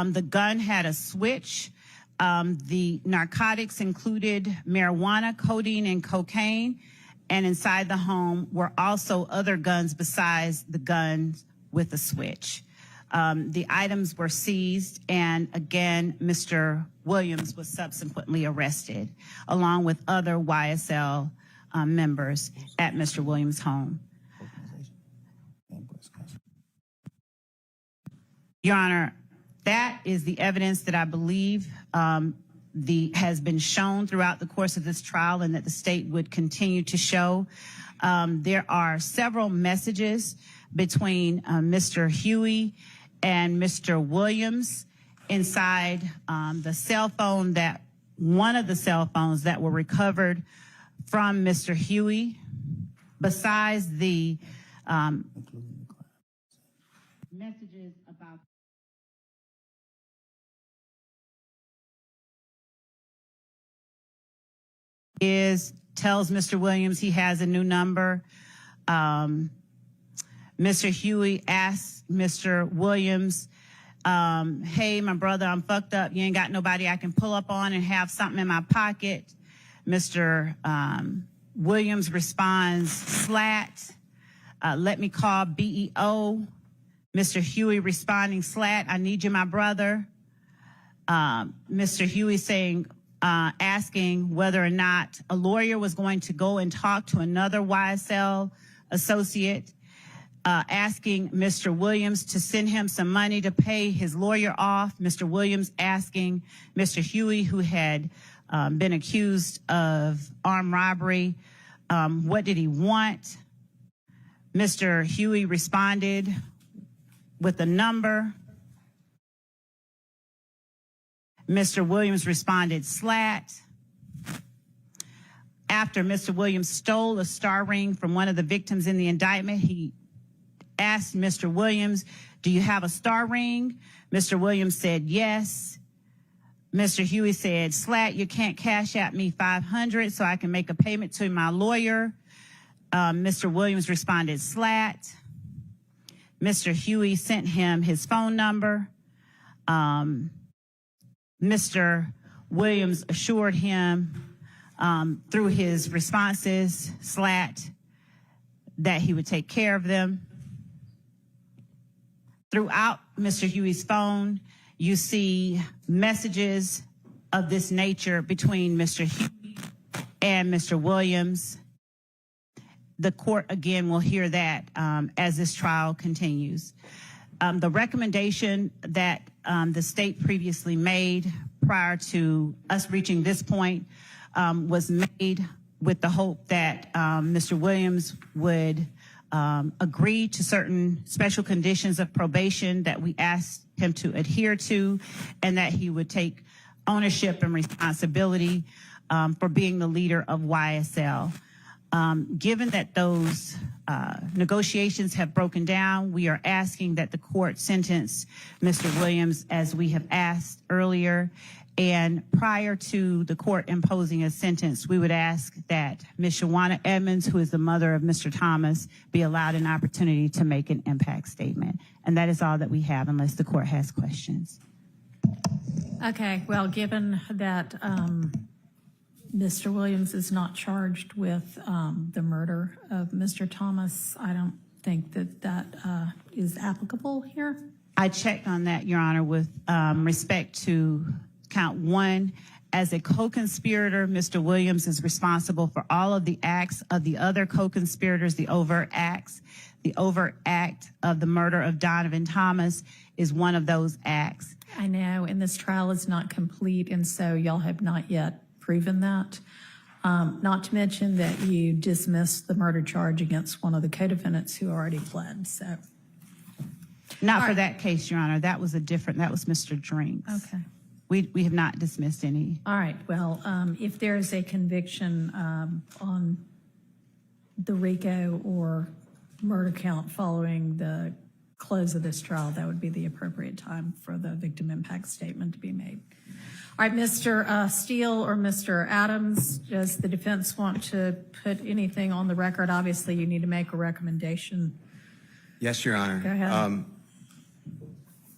The gun had a switch. The narcotics included marijuana, codeine, and cocaine. And inside the home were also other guns besides the guns with a switch. The items were seized, and again, Mr. Williams was subsequently arrested, along with other YSL members at Mr. Williams' home. Your Honor, that is the evidence that I believe has been shown throughout the course of this trial and that the state would continue to show. There are several messages between Mr. Huey and Mr. Williams inside the cell phone one of the cell phones that were recovered from Mr. Huey. Besides the messages about tells Mr. Williams he has a new number. Mr. Huey asks Mr. Williams, hey, my brother, I'm fucked up. You ain't got nobody I can pull up on and have something in my pocket. Mr. Williams responds, slat, let me call BEO. Mr. Huey responding, slat, I need you, my brother. Mr. Huey saying, asking whether or not a lawyer was going to go and talk to another YSL associate, asking Mr. Williams to send him some money to pay his lawyer off. Mr. Williams asking Mr. Huey, who had been accused of armed robbery, what did he want? Mr. Huey responded with a number. Mr. Williams responded, slat. After Mr. Williams stole a star ring from one of the victims in the indictment, he asked Mr. Williams, do you have a star ring? Mr. Williams said, yes. Mr. Huey said, slat, you can't cash at me $500 so I can make a payment to my lawyer. Mr. Williams responded, slat. Mr. Huey sent him his phone number. Mr. Williams assured him through his responses, SLAT, that he would take care of them. Throughout Mr. Huey's phone, you see messages of this nature between Mr. Huey and Mr. Williams. The court, again, will hear that as this trial continues. The recommendation that the state previously made prior to us reaching this point was made with the hope that Mr. Williams would agree to certain special conditions of probation that we asked him to adhere to, and that he would take ownership and responsibility for being the leader of YSL. Given that those negotiations have broken down, we are asking that the court sentence Mr. Williams as we have asked earlier. And prior to the court imposing a sentence, we would ask that Ms. Shawana Edmonds, who is the mother of Mr. Thomas, be allowed an opportunity to make an impact statement. And that is all that we have, unless the court has questions. Okay, well, given that Mr. Williams is not charged with the murder of Mr. Thomas, I don't think that that is applicable here. I checked on that, Your Honor, with respect to count one. As a co-conspirator, Mr. Williams is responsible for all of the acts of the other co-conspirators, the overt acts. The overt act of the murder of Donovan Thomas is one of those acts. I know, and this trial is not complete, and so y'all have not yet proven that. Not to mention that you dismissed the murder charge against one of the co-defendants who already fled, so. Not for that case, Your Honor. That was that was Mr. Drinks. Okay. We have not dismissed any. All right, well, if there is a conviction on the RICO or murder count following the close of this trial, that would be the appropriate time for the victim impact statement to be made. All right, Mr. Steele or Mr. Adams, does the defense want to put anything on the record? Obviously, you need to make a recommendation. Yes, Your Honor. Go ahead.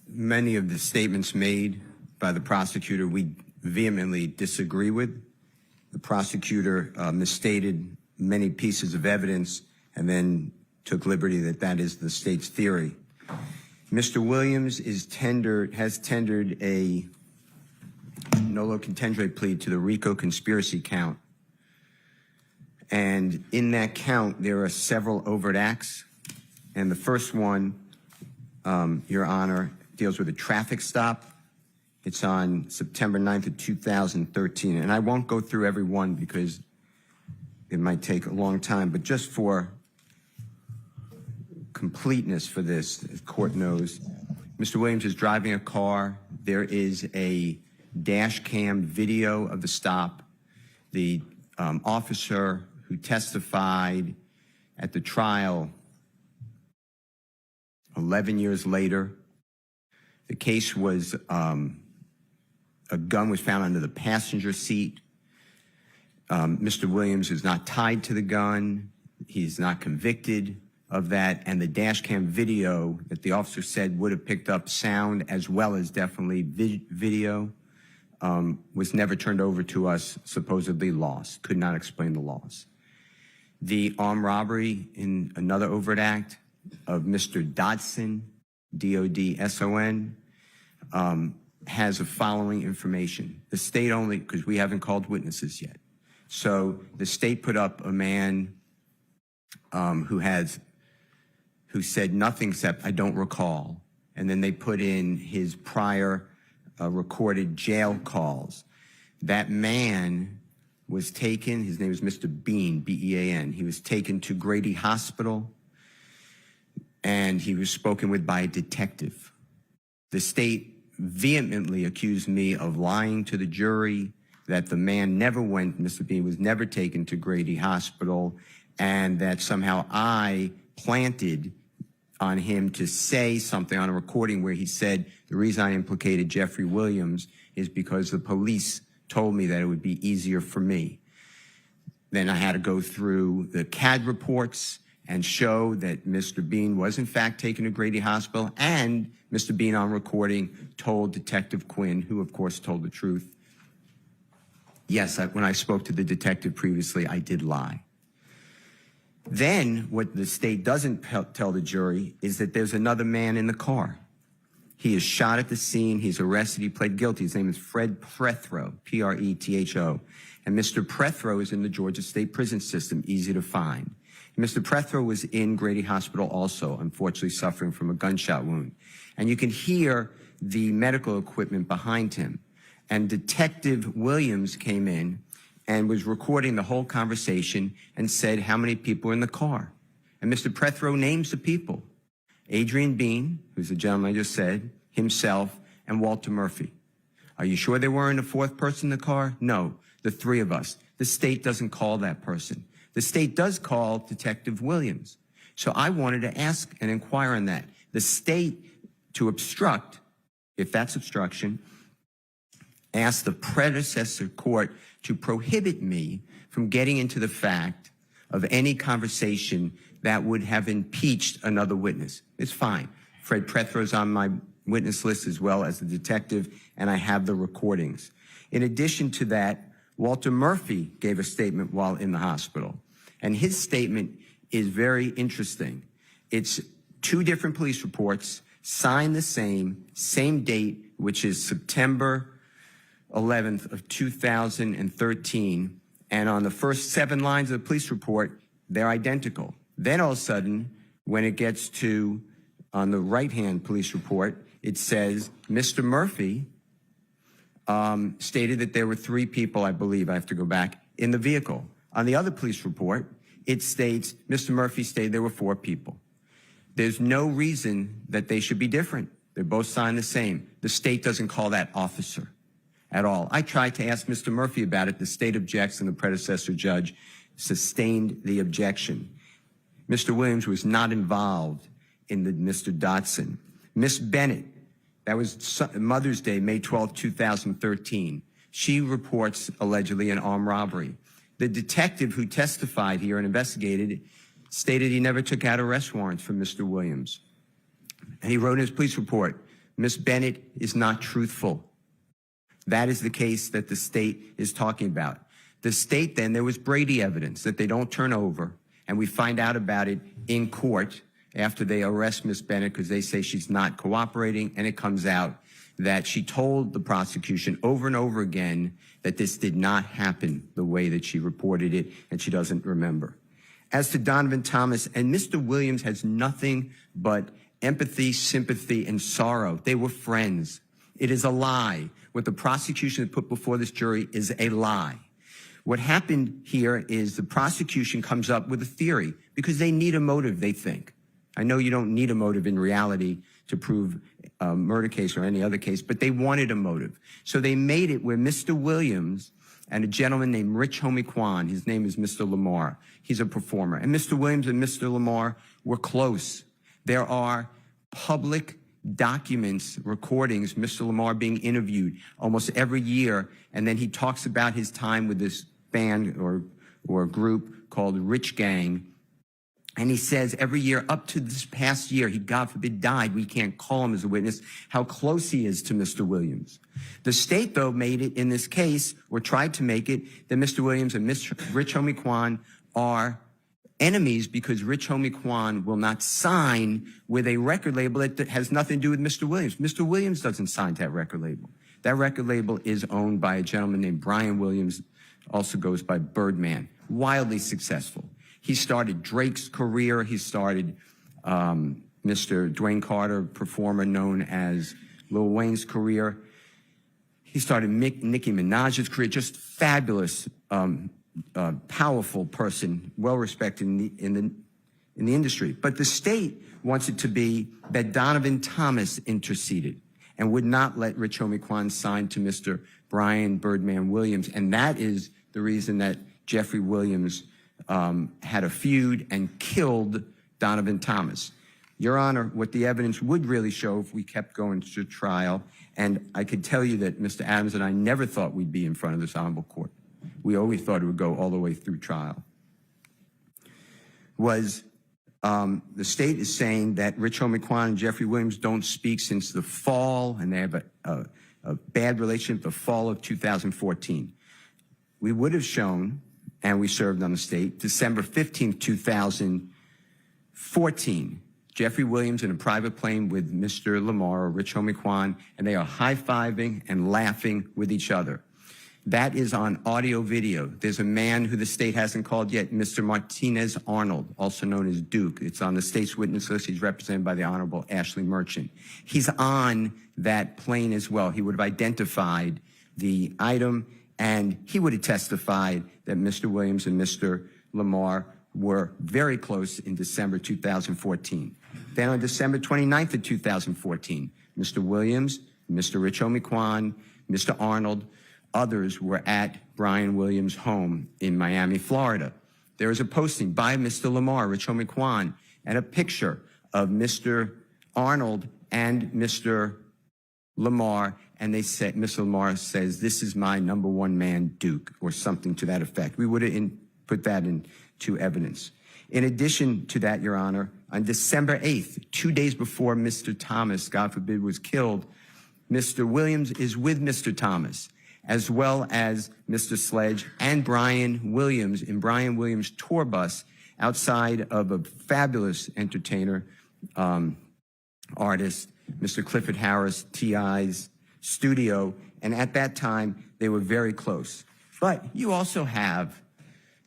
Many of the statements made by the prosecutor we vehemently disagree with. The prosecutor misstated many pieces of evidence and then took liberty that that is the state's theory. Mr. Williams has tendered a nolo contendre plea to the RICO conspiracy count. And in that count, there are several overt acts. And the first one, Your Honor, deals with a traffic stop. It's on September 9th of 2013. And I won't go through every one because it might take a long time, but just for completeness for this, the court knows, Mr. Williams is driving a car. There is a dash cam video of the stop. The officer who testified at the trial 11 years later, the case was a gun was found under the passenger seat. Mr. Williams is not tied to the gun. He's not convicted of that. And the dash cam video that the officer said would have picked up sound as well as definitely video was never turned over to us, supposedly lost. Could not explain the loss. The armed robbery in another overt act of Mr. Dodson, D-O-D-S-O-N, has the following information. The state only, because we haven't called witnesses yet. So the state put up a man who said nothing except, I don't recall. And then they put in his prior recorded jail calls. That man was taken, his name is Mr. Bean, B-E-A-N. He was taken to Grady Hospital and he was spoken with by a detective. The state vehemently accused me of lying to the jury, that the man never went, Mr. Bean was never taken to Grady Hospital, and that somehow I planted on him to say something on a recording where he said, the reason I implicated Jeffrey Williams is because the police told me that it would be easier for me. Then I had to go through the CAD reports and show that Mr. Bean was in fact taken to Grady Hospital, and Mr. Bean on recording told Detective Quinn, who of course told the truth, yes, when I spoke to the detective previously, I did lie. Then what the state doesn't tell the jury is that there's another man in the car. He is shot at the scene. He's arrested. He pled guilty. His name is Fred Prethro, P-R-E-T-H-O. And Mr. Prethro is in the Georgia State Prison System, easy to find. Mr. Prethro was in Grady Hospital also, unfortunately suffering from a gunshot wound. And you can hear the medical equipment behind him. And Detective Williams came in and was recording the whole conversation and said how many people were in the car. And Mr. Prethro names the people. Adrian Bean, who's the gentleman I just said, himself, and Walter Murphy. Are you sure there weren't a fourth person in the car? No, the three of us. The state doesn't call that person. The state does call Detective Williams. So I wanted to ask and inquire on that. The state, to obstruct, if that's obstruction, asked the predecessor court to prohibit me from getting into the fact of any conversation that would have impeached another witness. It's fine. Fred Prethro's on my witness list as well as the detective, and I have the recordings. In addition to that, Walter Murphy gave a statement while in the hospital, and his statement is very interesting. It's two different police reports, signed the same date, which is September 11th of 2013, and on the first 7 lines of the police report, they're identical. Then all of a sudden, when it gets to on the right-hand police report, it says Mr. Murphy stated that there were 3 people, I believe, I have to go back, in the vehicle. On the other police report, it states Mr. Murphy stated there were 4 people. There's no reason that they should be different. They're both signed the same. The state doesn't call that officer at all. I tried to ask Mr. Murphy about it. The state objects, and the predecessor judge sustained the objection. Mr. Williams was not involved in the Mr. Dotson. Miss Bennett, that was Mother's Day, May 12, 2013. She reports allegedly an armed robbery. The detective who testified here and investigated stated he never took out arrest warrants from Mr. Williams. And he wrote in his police report, Miss Bennett is not truthful. That is the case that the state is talking about. The state then, there was Brady evidence that they don't turn over, and we find out about it in court after they arrest Miss Bennett because they say she's not cooperating, and it comes out that she told the prosecution over and over again that this did not happen the way that she reported it, and she doesn't remember. As to Donovan Thomas, and Mr. Williams has nothing but empathy, sympathy, and sorrow. They were friends. It is a lie. What the prosecution put before this jury is a lie. What happened here is the prosecution comes up with a theory because they need a motive, they think. I know you don't need a motive in reality to prove a murder case or any other case, but they wanted a motive. So they made it where Mr. Williams and a gentleman named Rich Homie Kwan, his name is Mr. Lamar, he's a performer, and Mr. Williams and Mr. Lamar were close. There are public documents, recordings, Mr. Lamar being interviewed almost every year, and then he talks about his time with this band or group called Rich Gang, and he says every year up to this past year, he, God forbid, died. We can't call him as a witness, how close he is to Mr. Williams. The state, though, made it in this case, or tried to make it, that Mr. Williams and Mr. Rich Homie Kwan are enemies because Rich Homie Kwan will not sign with a record label that has nothing to do with Mr. Williams. Mr. Williams doesn't sign to that record label. That record label is owned by a gentleman named Brian Williams, also goes by Birdman, wildly successful. He started Drake's career. He started Mr. Dwayne Carter, performer known as Lil Wayne's career. He started Nicki Minaj's career, just fabulous, powerful person, well-respected in the industry. But the state wants it to be that Donovan Thomas interceded and would not let Rich Homie Kwan sign to Mr. Brian Birdman Williams. And that is the reason that Jeffrey Williams had a feud and killed Donovan Thomas. Your Honor, what the evidence would really show if we kept going to trial, and I could tell you that Mr. Adams and I never thought we'd be in front of this honorable court. We always thought it would go all the way through trial, was the state is saying that Rich Homie-Quan and Jeffrey Williams don't speak since the fall, and they have a bad relationship the fall of 2014. We would have shown, and we served on the state, December 15th, 2014, Jeffrey Williams in a private plane with Mr. Lamar or Rich Homie-Quan, and they are high-fiving and laughing with each other. That is on audio video. There's a man who the state hasn't called yet, Mr. Martinez Arnold, also known as Duke. It's on the state's witness list. He's represented by the Honorable Ashley Merchant. He's on that plane as well. He would have identified the item, and he would have testified that Mr. Williams and Mr. Lamar were very close in December 2014. Then on December 29th of 2014, Mr. Williams, Mr. Rich Homie-Quan, Mr. Arnold, others were at Brian Williams' home in Miami, Florida. There was a posting by Mr. Lamar, Rich Homie-Quan, and a picture of Mr. Arnold and Mr. Lamar, and they said, Mr. Lamar says, "This is my number one man, Duke," or something to that effect. We would have put that into evidence. In addition to that, Your Honor, on December 8th, 2 days before Mr. Thomas, God forbid, was killed, Mr. Williams is with Mr. Thomas, as well as Mr. Sledge and Brian Williams in Brian Williams' tour bus outside of a fabulous entertainer, artist, Mr. Clifford Harris, T.I.'s studio. And at that time, they were very close. But you also have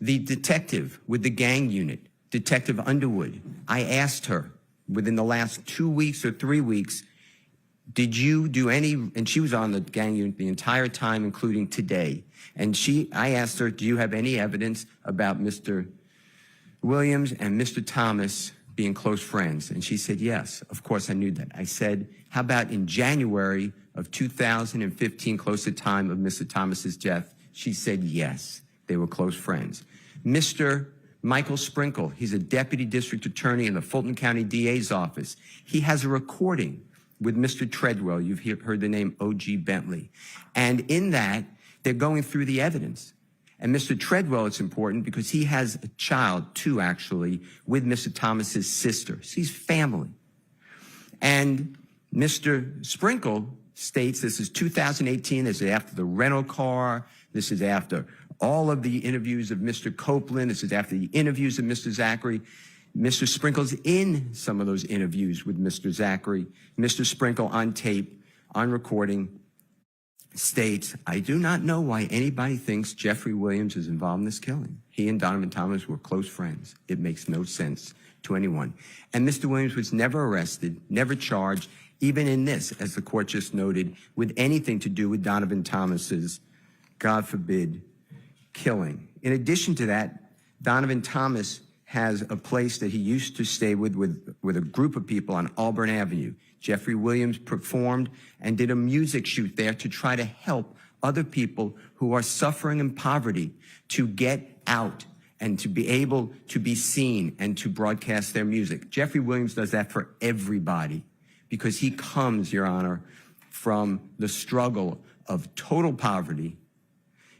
the detective with the gang unit, Detective Underwood. I asked her within the last 2 weeks or 3 weeks, did you do any, and she was on the gang unit the entire time, including today. And I asked her, do you have any evidence about Mr. Williams and Mr. Thomas being close friends? And she said, yes, of course I knew that. I said, how about in January of 2015, close to the time of Mr. Thomas's death? She said, yes, they were close friends. Mr. Michael Sprinkle, he's a deputy district attorney in the Fulton County DA's office. He has a recording with Mr. Treadwell. You've heard the name O.G. Bentley. And in that, they're going through the evidence. And Mr. Treadwell, it's important because he has a child, two actually, with Mr. Thomas's sister. So he's family. And Mr. Sprinkle states this is 2018, this is after the rental car, this is after all of the interviews of Mr. Copeland, this is after the interviews of Mr. Zachary. Mr. Sprinkle's in some of those interviews with Mr. Zachary. Mr. Sprinkle on tape, on recording, states, I do not know why anybody thinks Jeffrey Williams is involved in this killing. He and Donovan Thomas were close friends. It makes no sense to anyone. And Mr. Williams was never arrested, never charged, even in this, as the court just noted, with anything to do with Donovan Thomas's, God forbid, killing. In addition to that, Donovan Thomas has a place that he used to stay with a group of people on Auburn Avenue. Jeffrey Williams performed and did a music shoot there to try to help other people who are suffering in poverty to get out and to be able to be seen and to broadcast their music. Jeffrey Williams does that for everybody because he comes, Your Honor, from the struggle of total poverty,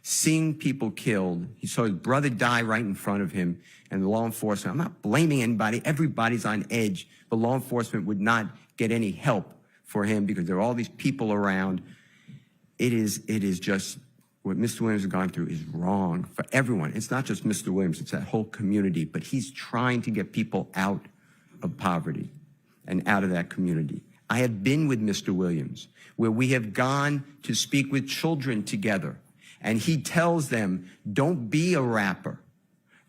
seeing people killed. He saw his brother die right in front of him, and the law enforcement, I'm not blaming anybody, everybody's on edge, but law enforcement would not get any help for him because there are all these people around. It is just, what Mr. Williams has gone through is wrong for everyone. It's not just Mr. Williams, it's that whole community, but he's trying to get people out of poverty and out of that community. I have been with Mr. Williams, where we have gone to speak with children together, and he tells them, don't be a rapper.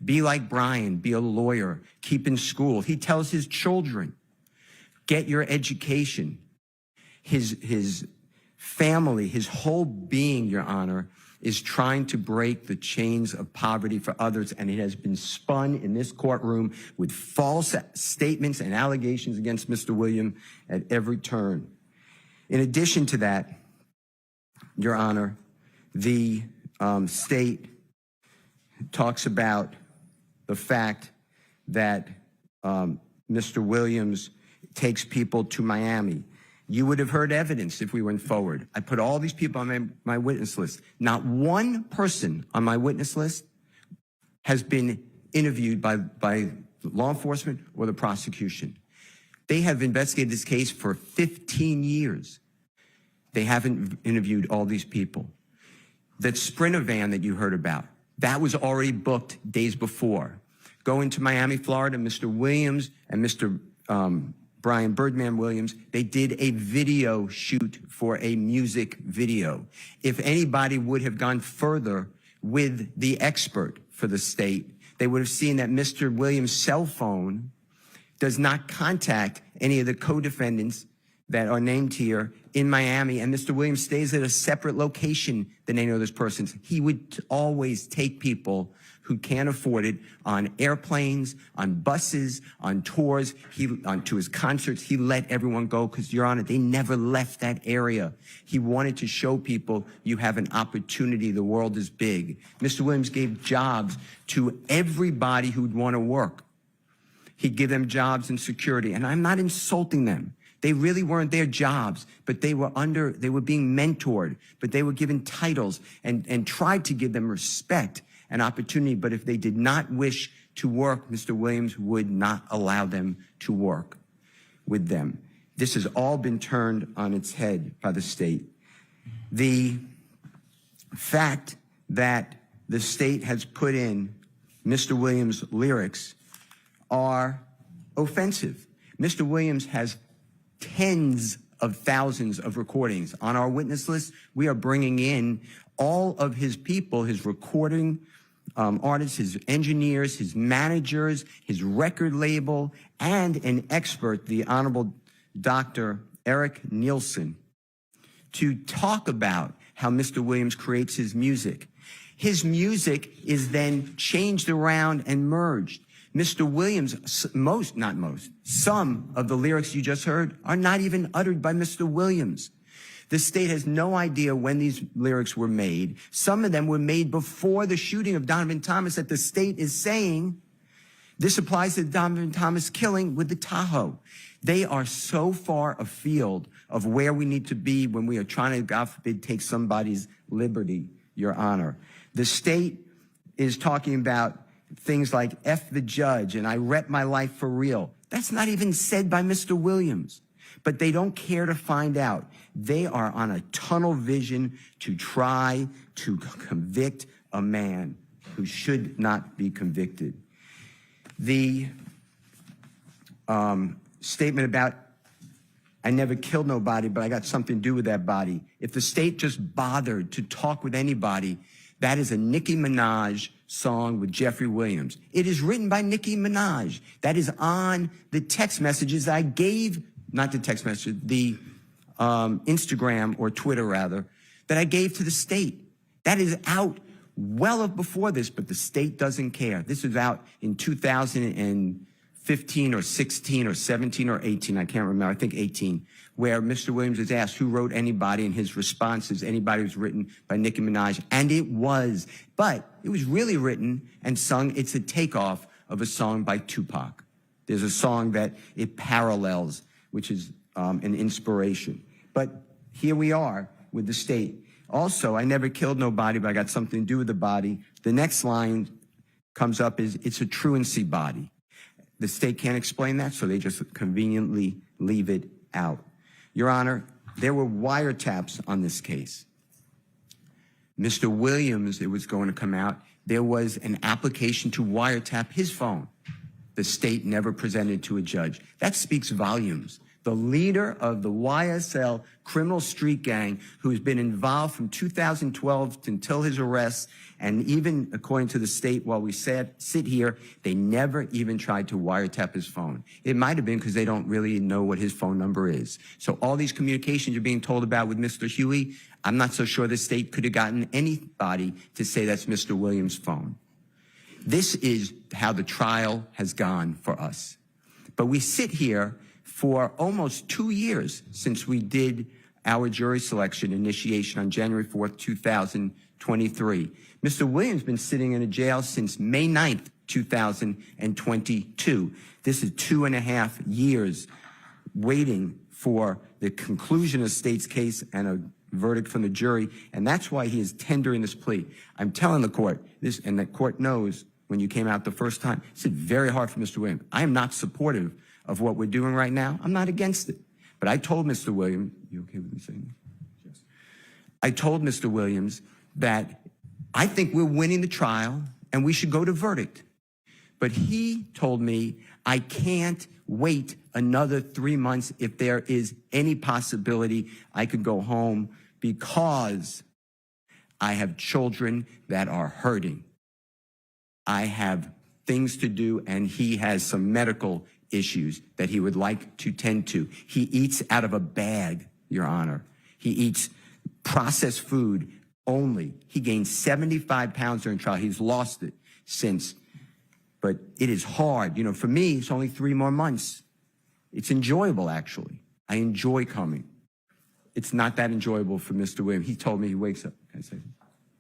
Be like Brian, be a lawyer, keep in school. He tells his children, get your education. His family, his whole being, Your Honor, is trying to break the chains of poverty for others, and it has been spun in this courtroom with false statements and allegations against Mr. Williams at every turn. In addition to that, Your Honor, the state talks about the fact that Mr. Williams takes people to Miami. You would have heard evidence if we went forward. I put all these people on my witness list. Not one person on my witness list has been interviewed by law enforcement or the prosecution. They have investigated this case for 15 years. They haven't interviewed all these people. That Sprinter van that you heard about, that was already booked days before. Going to Miami, Florida, Mr. Williams and Mr. Brian Birdman Williams, they did a video shoot for a music video. If anybody would have gone further with the expert for the state, they would have seen that Mr. Williams' cell phone does not contact any of the co-defendants that are named here in Miami, and Mr. Williams stays at a separate location than any of those persons. He would always take people who can't afford it on airplanes, on buses, on tours, to his concerts. He let everyone go because, Your Honor, they never left that area. He wanted to show people you have an opportunity. The world is big. Mr. Williams gave jobs to everybody who'd want to work. He'd give them jobs and security, and I'm not insulting them. They really weren't their jobs, but they were being mentored, but they were given titles and tried to give them respect and opportunity. But if they did not wish to work, Mr. Williams would not allow them to work with them. This has all been turned on its head by the state. The fact that the state has put in Mr. Williams' lyrics are offensive. Mr. Williams has tens of thousands of recordings. On our witness list, we are bringing in all of his people, his recording artists, his engineers, his managers, his record label, and an expert, the Honorable Dr. Eric Nielsen, to talk about how Mr. Williams creates his music. His music is then changed around and merged. Mr. Williams, some of the lyrics you just heard are not even uttered by Mr. Williams. The state has no idea when these lyrics were made. Some of them were made before the shooting of Donovan Thomas that the state is saying this applies to the Donovan Thomas killing with the Tahoe. They are so far afield of where we need to be when we are trying to, God forbid, take somebody's liberty, Your Honor. The state is talking about things like F the judge and I rep my life for real. That's not even said by Mr. Williams. But they don't care to find out. They are on a tunnel vision to try to convict a man who should not be convicted. The statement about I never killed nobody, but I got something to do with that body. If the state just bothered to talk with anybody, that is a Nicki Minaj song with Jeffrey Williams. It is written by Nicki Minaj. That is on the text messages I gave, not the text message, the Instagram or Twitter rather, that I gave to the state. That is out well before this, but the state doesn't care. This was out in 2015 or 16 or 17 or 18, I can't remember, I think 18, where Mr. Williams is asked who wrote anybody, and his response is anybody who's written by Nicki Minaj, and it was. But it was really written and sung, it's a takeoff of a song by Tupac. There's a song that it parallels, which is an inspiration. But here we are with the state. Also, I never killed nobody, but I got something to do with the body. The next line comes up is, it's a truancy body. The state can't explain that, so they just conveniently leave it out. Your Honor, there were wiretaps on this case. Mr. Williams, it was going to come out, there was an application to wiretap his phone. The state never presented to a judge. That speaks volumes. The leader of the YSL criminal street gang, who has been involved from 2012 until his arrest, and even according to the state, while we sit here, they never even tried to wiretap his phone. It might have been because they don't really know what his phone number is. So all these communications you're being told about with Mr. Huey, I'm not so sure the state could have gotten anybody to say that's Mr. Williams' phone. This is how the trial has gone for us. But we sit here for almost 2 years since we did our jury selection initiation on January 4th, 2023. Mr. Williams has been sitting in a jail since May 9th, 2022. This is 2.5 years waiting for the conclusion of the state's case and a verdict from the jury, and that's why he is tendering this plea. I'm telling the court this, and the court knows when you came out the first time. It's very hard for Mr. Williams. I am not supportive of what we're doing right now. I'm not against it. But I told Mr. Williams, you okay with me saying this? Yes. I told Mr. Williams that I think we're winning the trial and we should go to verdict. But he told me I can't wait another 3 months if there is any possibility I could go home because I have children that are hurting. I have things to do, and he has some medical issues that he would like to tend to. He eats out of a bag, Your Honor. He eats processed food only. He gained 75 pounds during trial. He's lost it since. But it is hard. You know, for me, it's only 3 more months. It's enjoyable, actually. I enjoy coming. It's not that enjoyable for Mr. Williams. He told me he wakes up. Can I say?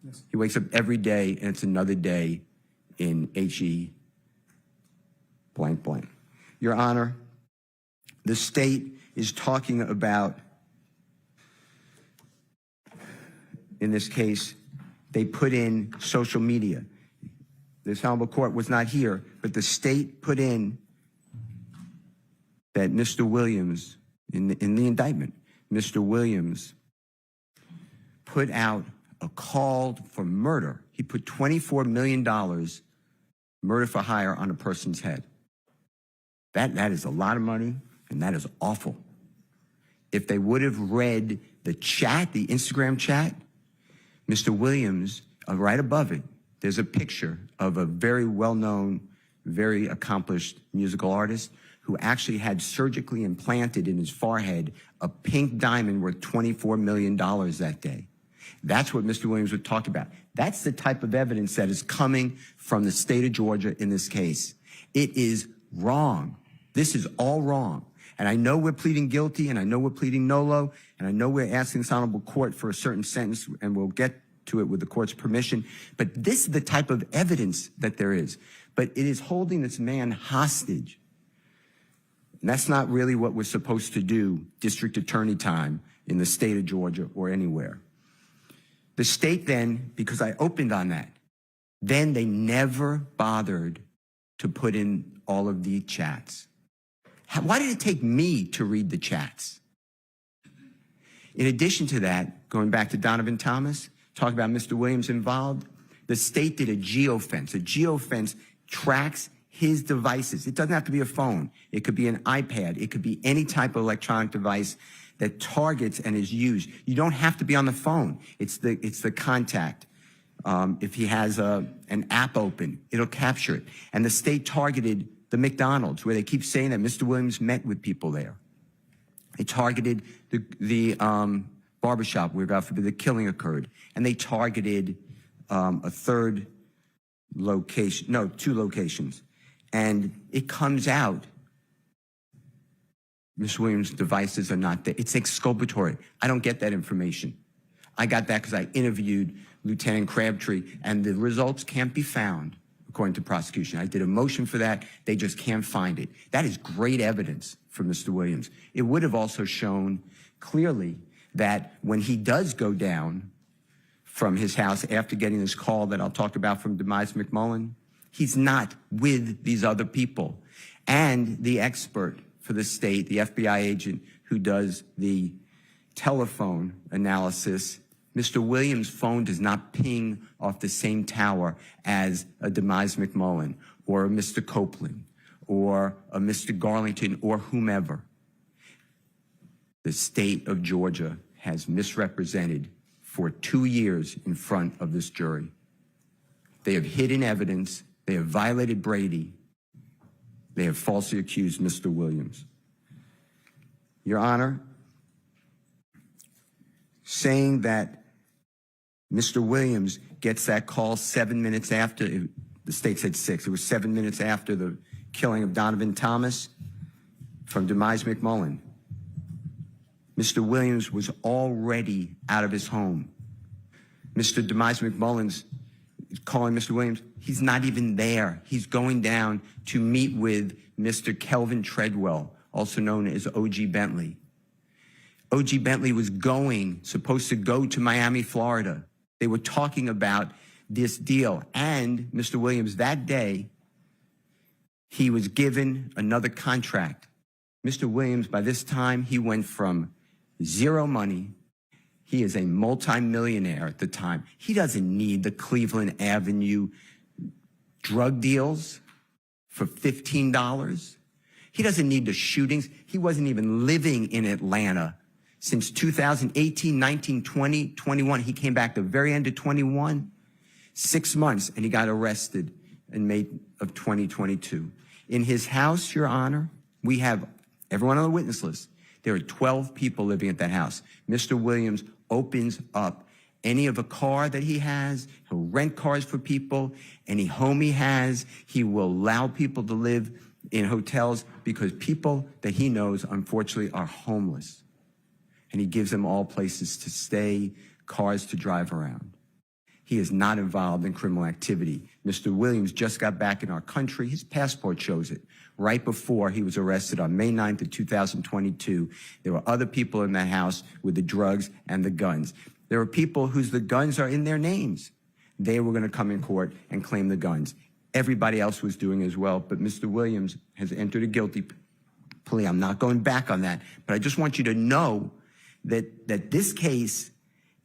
Yes. He wakes up every day, and it's another day in HE blank blank. Your Honor, the state is talking about, in this case, they put in social media. This honorable court was not here, but the state put in that Mr. Williams, in the indictment, Mr. Williams put out a call for murder. He put $24 million murder for hire on a person's head. That is a lot of money, and that is awful. If they would have read the chat, the Instagram chat, Mr. Williams, right above it, there's a picture of a very well-known, very accomplished musical artist who actually had surgically implanted in his forehead a pink diamond worth $24 million that day. That's what Mr. Williams would talk about. That's the type of evidence that is coming from the state of Georgia in this case. It is wrong. This is all wrong. And I know we're pleading guilty, and I know we're pleading nolo, and I know we're asking this honorable court for a certain sentence, and we'll get to it with the court's permission. But this is the type of evidence that there is. But it is holding this man hostage. And that's not really what we're supposed to do, district attorney time, in the state of Georgia or anywhere. The state then, because I opened on that, then they never bothered to put in all of the chats. Why did it take me to read the chats? In addition to that, going back to Donovan Thomas, talking about Mr. Williams involved, the state did a geofence. A geofence tracks his devices. It doesn't have to be a phone. It could be an iPad. It could be any type of electronic device that targets and is used. You don't have to be on the phone. It's the contact. If he has an app open, it'll capture it. And the state targeted the McDonald's, where they keep saying that Mr. Williams met with people there. They targeted the barbershop where, God forbid, the killing occurred. And they targeted a third location, no, 2 locations. And it comes out, Ms. Williams' devices are not there. It's exculpatory. I don't get that information. I got that because I interviewed Lieutenant Crabtree, and the results can't be found, according to prosecution. I did a motion for that. They just can't find it. That is great evidence for Mr. Williams. It would have also shown clearly that when he does go down from his house after getting this call that I'll talk about from Demise McMullen, he's not with these other people. And the expert for the state, the FBI agent who does the telephone analysis, Mr. Williams' phone does not ping off the same tower as a Demise McMullen or a Mr. Copeland or a Mr. Garlington or whomever. The state of Georgia has misrepresented for 2 years in front of this jury. They have hidden evidence. They have violated Brady. They have falsely accused Mr. Williams. Your Honor, saying that Mr. Williams gets that call 7 minutes after, the state said 6, it was 7 minutes after the killing of Donovan Thomas from Demise McMullen. Mr. Williams was already out of his home. Mr. Demise McMullen's calling Mr. Williams. He's not even there. He's going down to meet with Mr. Kelvin Treadwell, also known as O.G. Bentley. O.G. Bentley was supposed to go to Miami, Florida. They were talking about this deal. And Mr. Williams, that day, he was given another contract. Mr. Williams, by this time, he went from zero money. He is a multimillionaire at the time. He doesn't need the Cleveland Avenue drug deals for $15. He doesn't need the shootings. He wasn't even living in Atlanta since 2018, 19, 20, 21. He came back the very end of 21, 6 months, and he got arrested in May of 2022. In his house, Your Honor, we have everyone on the witness list. There are 12 people living at that house. Mr. Williams opens up any of a car that he has. He'll rent cars for people. Any home he has, he will allow people to live in hotels because people that he knows, unfortunately, are homeless. And he gives them all places to stay, cars to drive around. He is not involved in criminal activity. Mr. Williams just got back in our country. His passport shows it. Right before he was arrested on May 9th of 2022, there were other people in that house with the drugs and the guns. There are people whose the guns are in their names. They were going to come in court and claim the guns. Everybody else was doing as well, but Mr. Williams has entered a guilty plea. I'm not going back on that, but I just want you to know that this case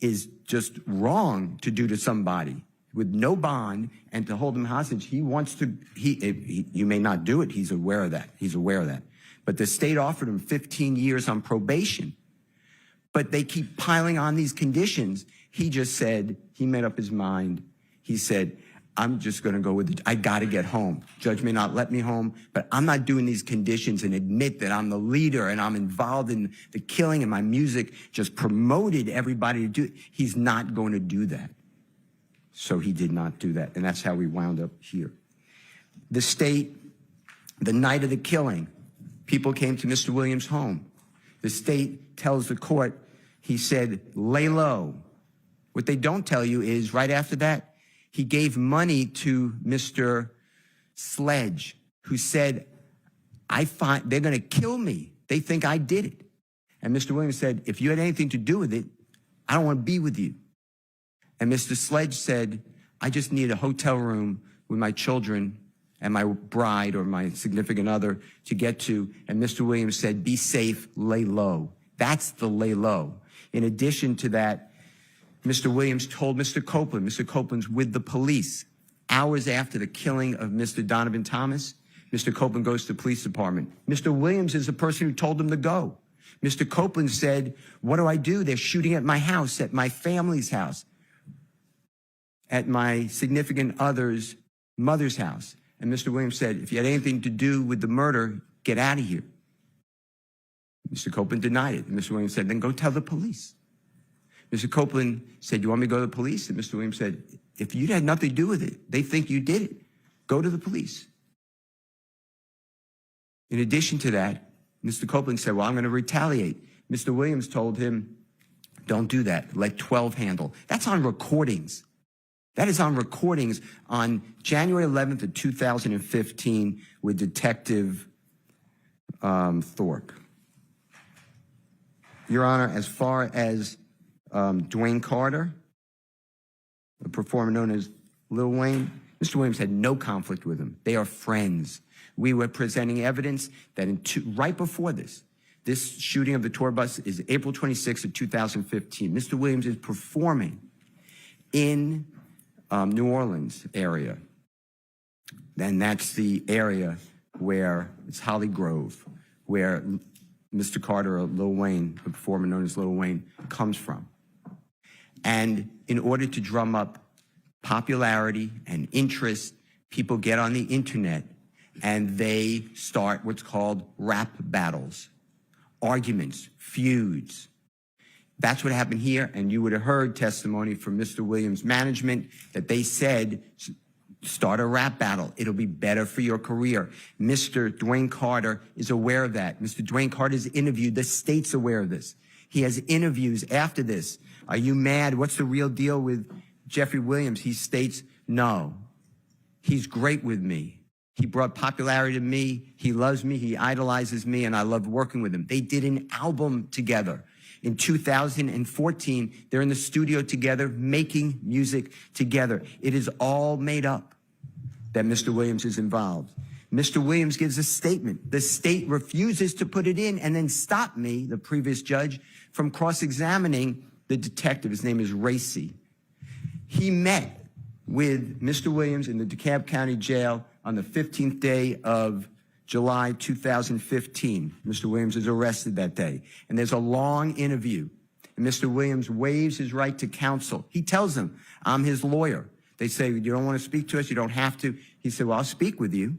is just wrong to do to somebody with no bond and to hold him hostage. He wants to, you may not do it. He's aware of that. He's aware of that. But the state offered him 15 years on probation, but they keep piling on these conditions. He just said, he made up his mind. He said, I'm just going to go with it. I got to get home. Judge may not let me home, but I'm not doing these conditions and admit that I'm the leader and I'm involved in the killing and my music just promoted everybody to do it. He's not going to do that. So he did not do that. And that's how we wound up here. The state, the night of the killing, people came to Mr. Williams' home. The state tells the court, he said, lay low. What they don't tell you is right after that, he gave money to Mr. Sledge, who said, they're going to kill me. They think I did it. And Mr. Williams said, if you had anything to do with it, I don't want to be with you. And Mr. Sledge said, I just need a hotel room with my children and my bride or my significant other to get to. And Mr. Williams said, be safe, lay low. That's the lay low. In addition to that, Mr. Williams told Mr. Copeland, Mr. Copeland's with the police. Hours after the killing of Mr. Donovan Thomas, Mr. Copeland goes to the police department. Mr. Williams is the person who told him to go. Mr. Copeland said, what do I do? They're shooting at my house, at my family's house, at my significant other's mother's house. And Mr. Williams said, if you had anything to do with the murder, get out of here. Mr. Copeland denied it. And Mr. Williams said, then go tell the police. Mr. Copeland said, you want me to go to the police? And Mr. Williams said, if you had nothing to do with it, they think you did it, go to the police. In addition to that, Mr. Copeland said, well, I'm going to retaliate. Mr. Williams told him, don't do that. Let 12 handle. That's on recordings. That is on recordings on January 11th of 2015 with Detective Thorpe. Your Honor, as far as Dwayne Carter, a performer known as Lil Wayne, Mr. Williams had no conflict with him. They are friends. We were presenting evidence that right before this shooting of the tour bus is April 26th of 2015. Mr. Williams is performing in New Orleans area. And that's the area where it's Holly Grove, where Mr. Carter, or Lil Wayne, the performer known as Lil Wayne, comes from. And in order to drum up popularity and interest, people get on the internet and they start what's called rap battles, arguments, feuds. That's what happened here, and you would have heard testimony from Mr. Williams' management that they said, start a rap battle. It'll be better for your career. Mr. Dwayne Carter is aware of that. Mr. Dwayne Carter is interviewed. The state's aware of this. He has interviews after this. Are you mad? What's the real deal with Jeffrey Williams? He states, no. He's great with me. He brought popularity to me. He loves me. He idolizes me, and I love working with him. They did an album together. In 2014, they're in the studio together, making music together. It is all made up that Mr. Williams is involved. Mr. Williams gives a statement. The state refuses to put it in and then stop me, the previous judge, from cross-examining the detective. His name is Racy. He met with Mr. Williams in the DeKalb County Jail on the 15th day of July 2015. Mr. Williams is arrested that day. And there's a long interview. And Mr. Williams waives his right to counsel. He tells them, I'm his lawyer. They say, you don't want to speak to us? You don't have to. He said, well, I'll speak with you.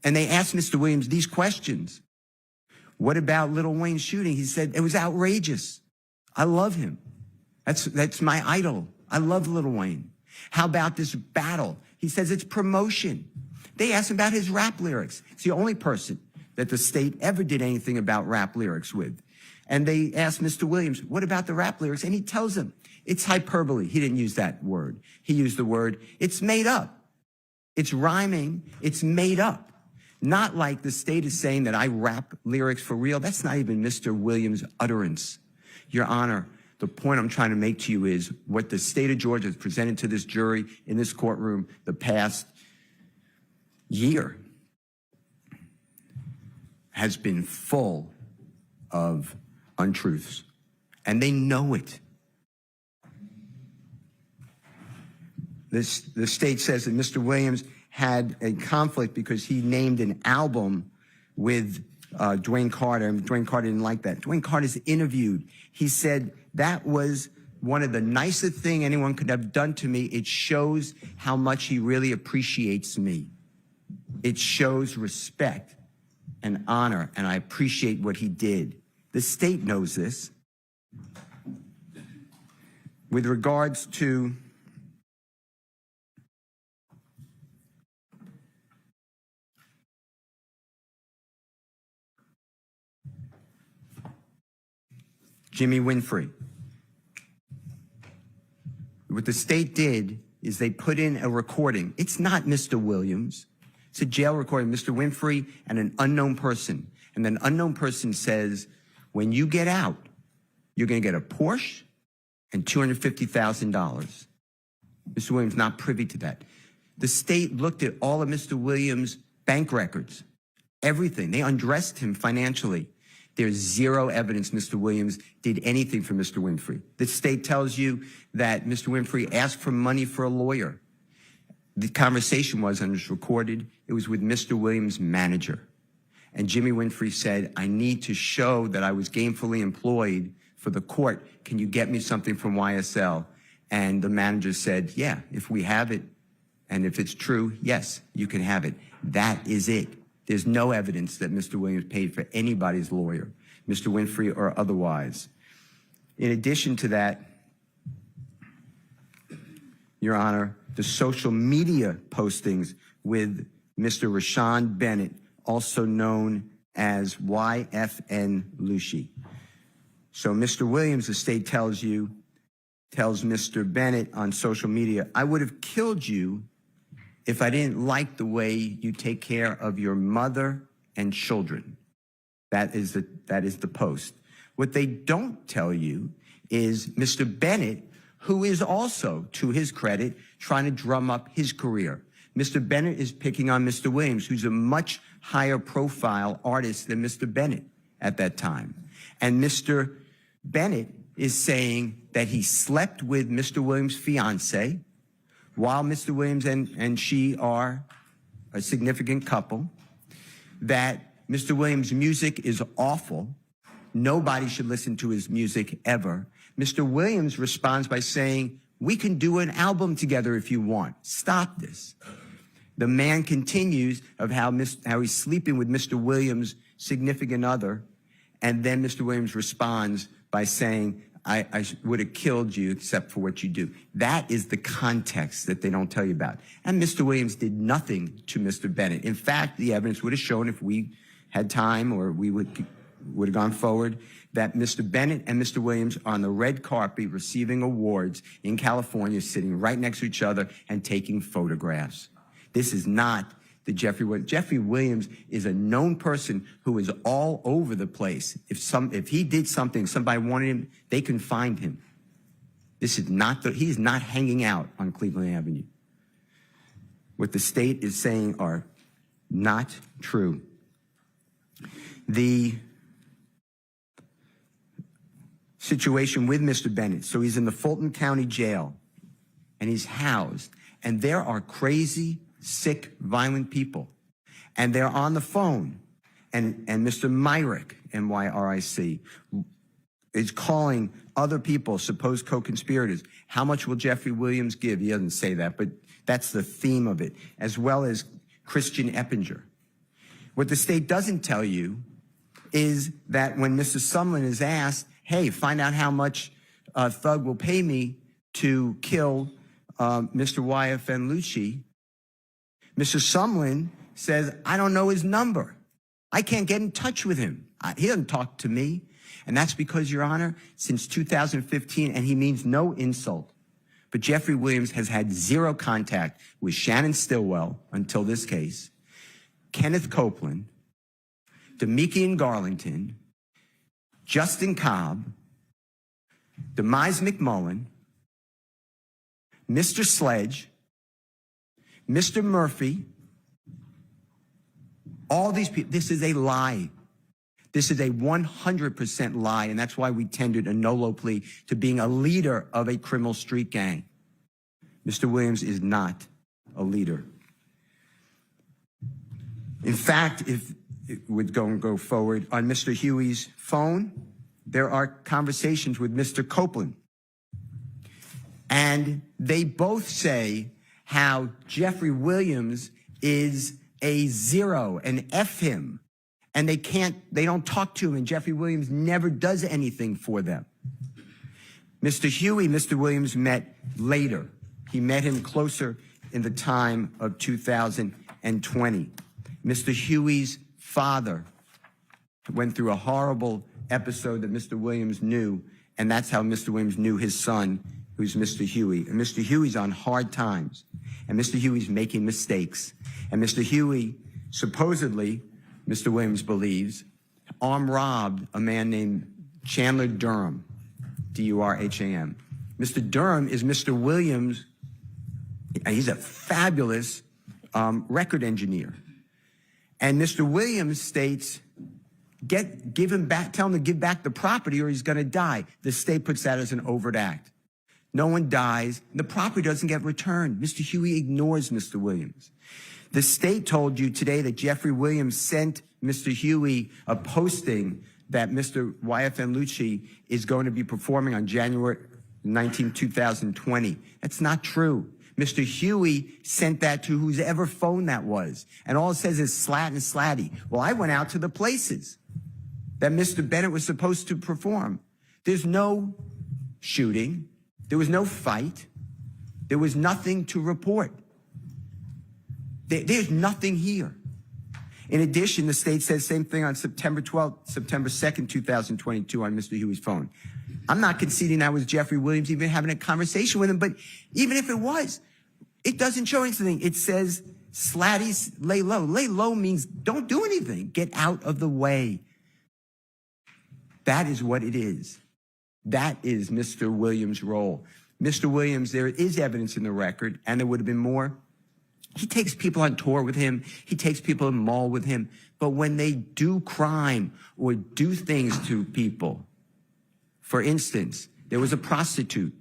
And they asked Mr. Williams these questions. What about Lil Wayne's shooting? He said, it was outrageous. I love him. That's my idol. I love Lil Wayne. How about this battle? He says it's promotion. They asked him about his rap lyrics. It's the only person that the state ever did anything about rap lyrics with. And they asked Mr. Williams, what about the rap lyrics? And he tells them, it's hyperbole. He didn't use that word. He used the word, it's made up. It's rhyming. It's made up. Not like the state is saying that I rap lyrics for real. That's not even Mr. Williams' utterance. Your Honor, the point I'm trying to make to you is what the state of Georgia has presented to this jury in this courtroom the past year has been full of untruths, and they know it. The state says that Mr. Williams had a conflict because he named an album with Dwayne Carter, and Dwayne Carter didn't like that. Dwayne Carter's interviewed. He said, that was one of the nicest things anyone could have done to me. It shows how much he really appreciates me. It shows respect and honor, and I appreciate what he did. The state knows this. With regards to Jimmy Winfrey, what the state did is they put in a recording. It's not Mr. Williams. It's a jail recording, Mr. Winfrey and an unknown person. And then unknown person says, when you get out, you're going to get a Porsche and $250,000. Mr. Williams not privy to that. The state looked at all of Mr. Williams' bank records, everything. They undressed him financially. There's zero evidence Mr. Williams did anything for Mr. Winfrey. The state tells you that Mr. Winfrey asked for money for a lawyer. The conversation was, and it's recorded, it was with Mr. Williams' manager. And Jimmy Winfrey said, I need to show that I was gainfully employed for the court. Can you get me something from YSL? And the manager said, yeah, if we have it, and if it's true, yes, you can have it. That is it. There's no evidence that Mr. Williams paid for anybody's lawyer, Mr. Winfrey or otherwise. In addition to that, Your Honor, the social media postings with Mr. Rashawn Bennett, also known as YFN Lucy. So Mr. Williams, the state tells Mr. Bennett on social media, I would have killed you if I didn't like the way you take care of your mother and children. That is the post. What they don't tell you is Mr. Bennett, who is also, to his credit, trying to drum up his career. Mr. Bennett is picking on Mr. Williams, who's a much higher profile artist than Mr. Bennett at that time. And Mr. Bennett is saying that he slept with Mr. Williams' fiance, while Mr. Williams and she are a significant couple, that Mr. Williams' music is awful. Nobody should listen to his music ever. Mr. Williams responds by saying, we can do an album together if you want. Stop this. The man continues of how he's sleeping with Mr. Williams' significant other, and then Mr. Williams responds by saying, I would have killed you except for what you do. That is the context that they don't tell you about. And Mr. Williams did nothing to Mr. Bennett. In fact, the evidence would have shown, if we had time or we would have gone forward, that Mr. Bennett and Mr. Williams are on the red carpet receiving awards in California, sitting right next to each other and taking photographs. This is not that Jeffrey Williams is a known person who is all over the place. If he did something, somebody wanted him, they can find him. This is not he's not hanging out on Cleveland Avenue. What the state is saying are not true. The situation with Mr. Bennett. So he's in the Fulton County Jail, and he's housed. And there are crazy, sick, violent people. And they're on the phone. And Mr. Myrick, M-Y-R-I-C, is calling other people, supposed co-conspirators. How much will Jeffrey Williams give? He doesn't say that, but that's the theme of it, as well as Christian Eppinger. What the state doesn't tell you is that when Mr. Sumlin is asked, hey, find out how much Thug will pay me to kill Mr. YFN Lucci, Mr. Sumlin says, I don't know his number. I can't get in touch with him. He doesn't talk to me. And that's because, Your Honor, since 2015, and he means no insult, but Jeffrey Williams has had zero contact with Shannon Stillwell until this case, Kenneth Copeland, Demekian Garlington, Justin Cobb, Demise McMullen, Mr. Sledge, Mr. Murphy, all these people. This is a lie. This is a 100% lie, and that's why we tendered a nolo plea to being a leader of a criminal street gang. Mr. Williams is not a leader. In fact, if it would go forward, on Mr. Huey's phone, there are conversations with Mr. Copeland. And they both say how Jeffrey Williams is a zero, and F him. And they don't talk to him, and Jeffrey Williams never does anything for them. Mr. Huey, Mr. Williams met later. He met him closer in the time of 2020. Mr. Huey's father went through a horrible episode that Mr. Williams knew, and that's how Mr. Williams knew his son, who's Mr. Huey. And Mr. Huey's on hard times, and Mr. Huey's making mistakes. And Mr. Huey, supposedly, Mr. Williams believes, armed robbed a man named Chandler Durham, D-U-R-H-A-M. Mr. Durham is Mr. Williams. He's a fabulous record engineer. And Mr. Williams states, give him back, tell him to give back the property or he's going to die. The state puts that as an overt act. No one dies. The property doesn't get returned. Mr. Huey ignores Mr. Williams. The state told you today that Jeffrey Williams sent Mr. Huey a posting that Mr. YFN Lucci is going to be performing on January 19, 2020. That's not true. Mr. Huey sent that to whoever phone that was. And all it says is slat and slatty. Well, I went out to the places that Mr. Bennett was supposed to perform. There's no shooting. There was no fight. There was nothing to report. There's nothing here. In addition, the state says same thing on September 2nd, 2022 on Mr. Huey's phone. I'm not conceding that was Jeffrey Williams even having a conversation with him, but even if it was, it doesn't show anything. It says slatties, lay low. Lay low means don't do anything. Get out of the way. That is what it is. That is Mr. Williams' role. Mr. Williams, there is evidence in the record, and there would have been more. He takes people on tour with him. He takes people in the mall with him. But when they do crime or do things to people, for instance, there was a prostitute,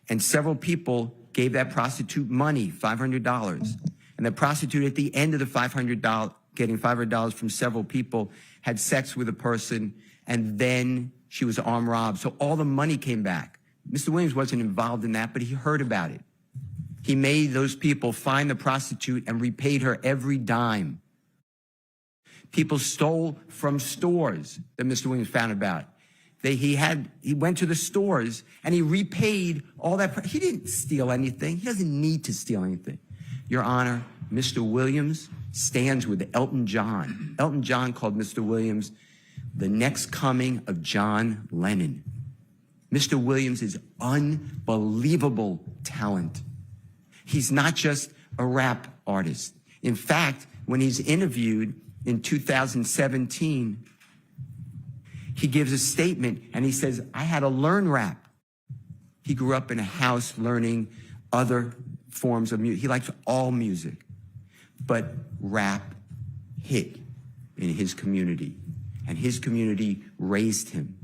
and several people gave that prostitute money, $500. And the prostitute, at the end of the $500, getting $500 from several people, had sex with a person, and then she was armed robbed. So all the money came back. Mr. Williams wasn't involved in that, but he heard about it. He made those people find the prostitute and repaid her every dime. People stole from stores that Mr. Williams found about. He went to the stores and he repaid all that. He didn't steal anything. He doesn't need to steal anything. Your Honor, Mr. Williams stands with Elton John. Elton John called Mr. Williams the next coming of John Lennon. Mr. Williams is unbelievable talent. He's not just a rap artist. In fact, when he's interviewed in 2017, he gives a statement and he says, I had to learn rap. He grew up in a house learning other forms of music. He likes all music, but rap hit in his community, and his community raised him.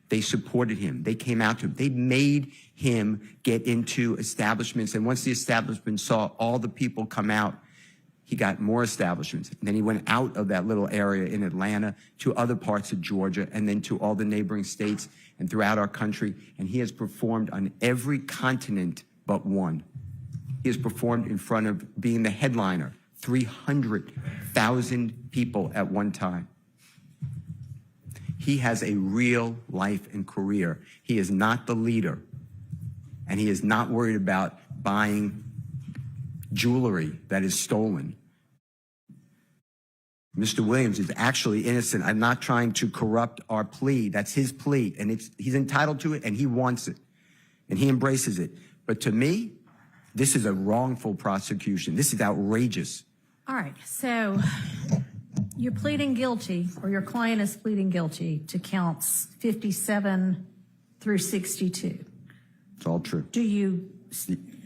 They supported him. They came out to him. They made him get into establishments, and once the establishment saw all the people come out, he got more establishments. And then he went out of that little area in Atlanta to other parts of Georgia, and then to all the neighboring states and throughout our country. And he has performed on every continent but one. He has performed in front of being the headliner, 300,000 people at one time. He has a real life and career. He is not the leader, and he is not worried about buying jewelry that is stolen. Mr. Williams is actually innocent. I'm not trying to corrupt our plea. That's his plea, and he's entitled to it, and he wants it, and he embraces it. But to me, this is a wrongful prosecution. This is outrageous. All right, so you're pleading guilty, or your client is pleading guilty to counts 57 through 62. It's all true. Do you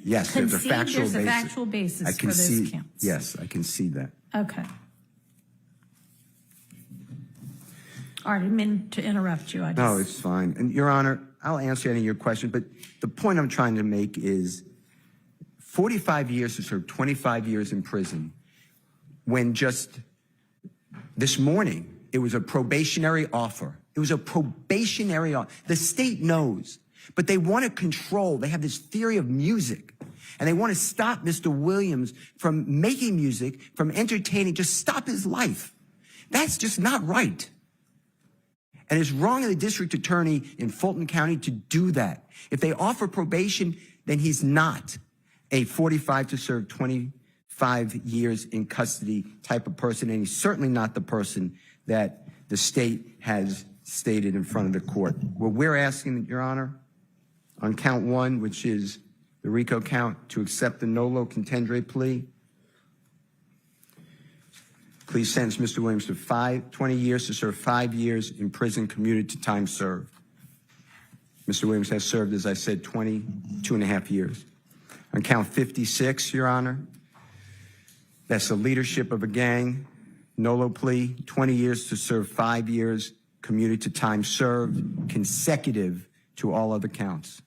Yes, there's a concede factual there's a basis. factual basis I for concede, those counts? yes, I concede that. Okay. All right, I didn't mean to interrupt you. No, it's fine. And Your Honor, I'll answer any of your questions, but the point I'm trying to make is 45 years to serve 25 years in prison, when just this morning it was a probationary offer. It was a probationary offer. The state knows, but they want to control. They have this theory of music, and they want to stop Mr. Williams from making music, from entertaining, just stop his life. That's just not right. And it's wrong of the district attorney in Fulton County to do that. If they offer probation, then he's not a 45 to serve 25 years in custody type of person, and he's certainly not the person that the state has stated in front of the court. What we're asking, Your Honor, on count one, which is the RICO count, to accept the nolo contendre plea. Please sentence Mr. Williams to 20 years to serve 5 years in prison commuted to time served. Mr. Williams has served, as I said, 22.5 years. On count 56, Your Honor, that's the leadership of a gang, nolo plea, 20 years to serve 5 years commuted to time served, consecutive to all other counts.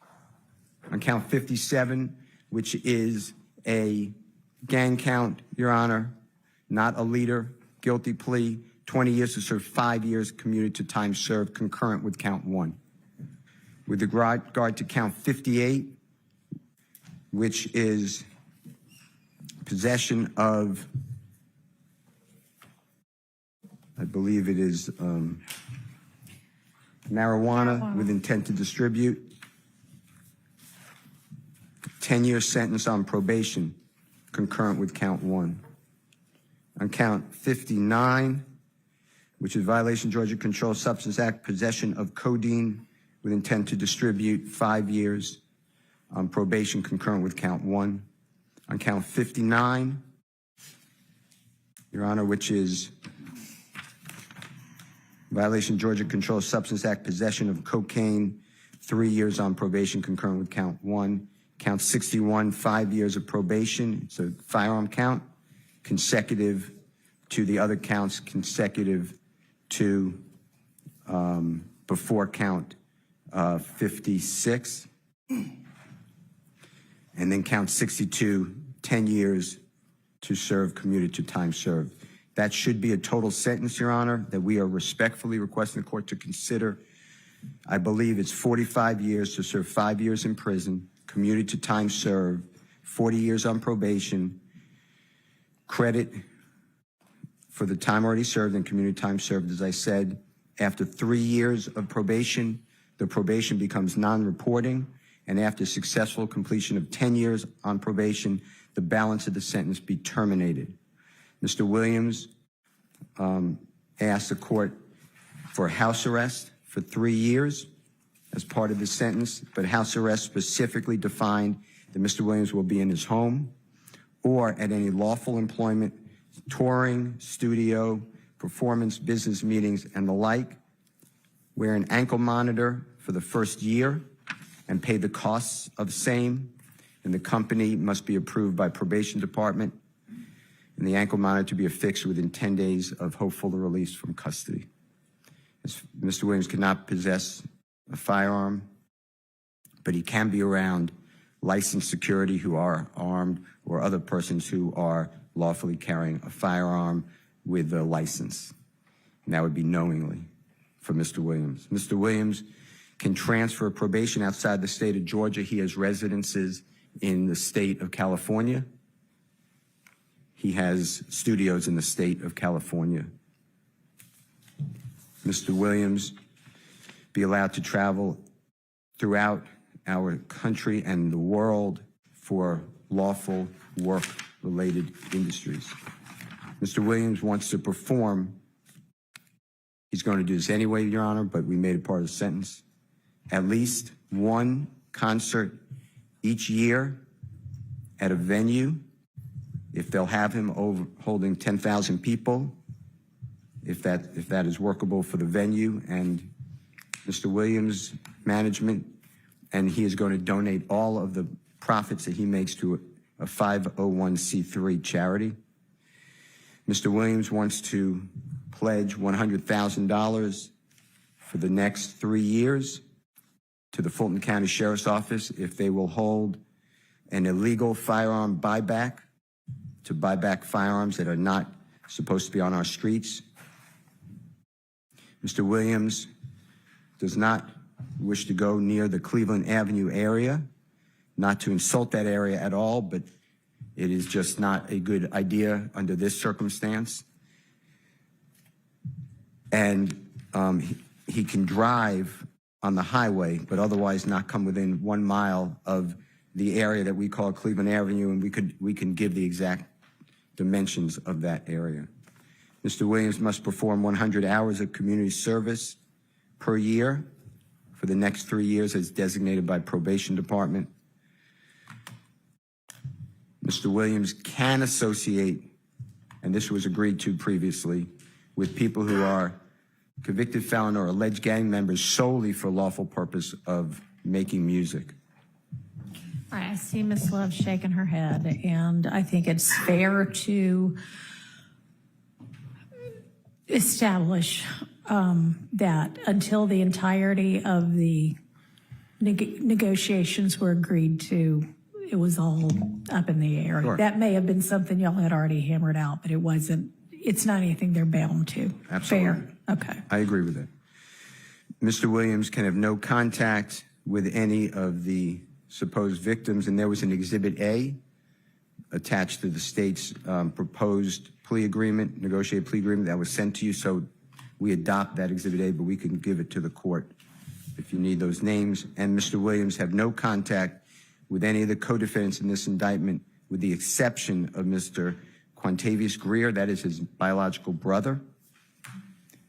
On count 57, which is a gang count, Your Honor, not a leader, guilty plea, 20 years to serve 5 years commuted to time served, concurrent with count one. With regard to count 58, which is possession of, I believe it is marijuana with intent to distribute, 10-year sentence on probation, concurrent with count one. On count 59, which is violation of Georgia Controlled Substance Act, possession of codeine with intent to distribute, 5 years on probation, concurrent with count one. On count 59, Your Honor, which is violation of Georgia Controlled Substance Act, possession of cocaine, 3 years on probation, concurrent with count one. Count 61, 5 years of probation. It's a firearm count, consecutive to the other counts, consecutive to before count 56. And then count 62, 10 years to serve commuted to time served. That should be a total sentence, Your Honor, that we are respectfully requesting the court to consider. I believe it's 45 years to serve 5 years in prison, commuted to time served, 40 years on probation, credit for the time already served and community time served. As I said, after 3 years of probation, the probation becomes non-reporting, and after successful completion of 10 years on probation, the balance of the sentence be terminated. Mr. Williams asked the court for house arrest for 3 years as part of the sentence, but house arrest specifically defined that Mr. Williams will be in his home or at any lawful employment, touring, studio, performance, business meetings, and the like. Wear an ankle monitor for the first year and pay the costs of same, and the company must be approved by probation department, and the ankle monitor to be affixed within 10 days of hopeful release from custody. Mr. Williams cannot possess a firearm, but he can be around licensed security who are armed or other persons who are lawfully carrying a firearm with a license. And that would be knowingly for Mr. Williams. Mr. Williams can transfer probation outside the state of Georgia. He has residences in the state of California. He has studios in the state of California. Mr. Williams be allowed to travel throughout our country and the world for lawful work-related industries. Mr. Williams wants to perform. He's going to do this anyway, Your Honor, but we made it part of the sentence. At least one concert each year at a venue, if they'll have him over holding 10,000 people, if that is workable for the venue and Mr. Williams' management, and he is going to donate all of the profits that he makes to a 501c3 charity. Mr. Williams wants to pledge $100,000 for the next 3 years to the Fulton County Sheriff's Office if they will hold an illegal firearm buyback to buy back firearms that are not supposed to be on our streets. Mr. Williams does not wish to go near the Cleveland Avenue area, not to insult that area at all, but it is just not a good idea under this circumstance. And he can drive on the highway, but otherwise not come within 1 mile of the area that we call Cleveland Avenue, and we can give the exact dimensions of that area. Mr. Williams must perform 100 hours of community service per year for the next 3 years as designated by probation department. Mr. Williams can associate, and this was agreed to previously, with people who are convicted felon or alleged gang members solely for lawful purpose of making music. All right, I see Ms. Love shaking her head, and I think it's fair to establish that until the entirety of the negotiations were agreed to, it was all up in the air. Sure. That may have been something y'all had already hammered out, but it wasn't. It's not anything they're bound to. Absolutely. Fair. Okay. I agree with that. Mr. Williams can have no contact with any of the supposed victims, and there was an Exhibit A attached to the state's proposed plea agreement, negotiated plea agreement that was sent to you, so we adopt that Exhibit A, but we can give it to the court if you need those names. And Mr. Williams have no contact with any of the co-defendants in this indictment, with the exception of Mr. Quantavious Greer, that is his biological brother,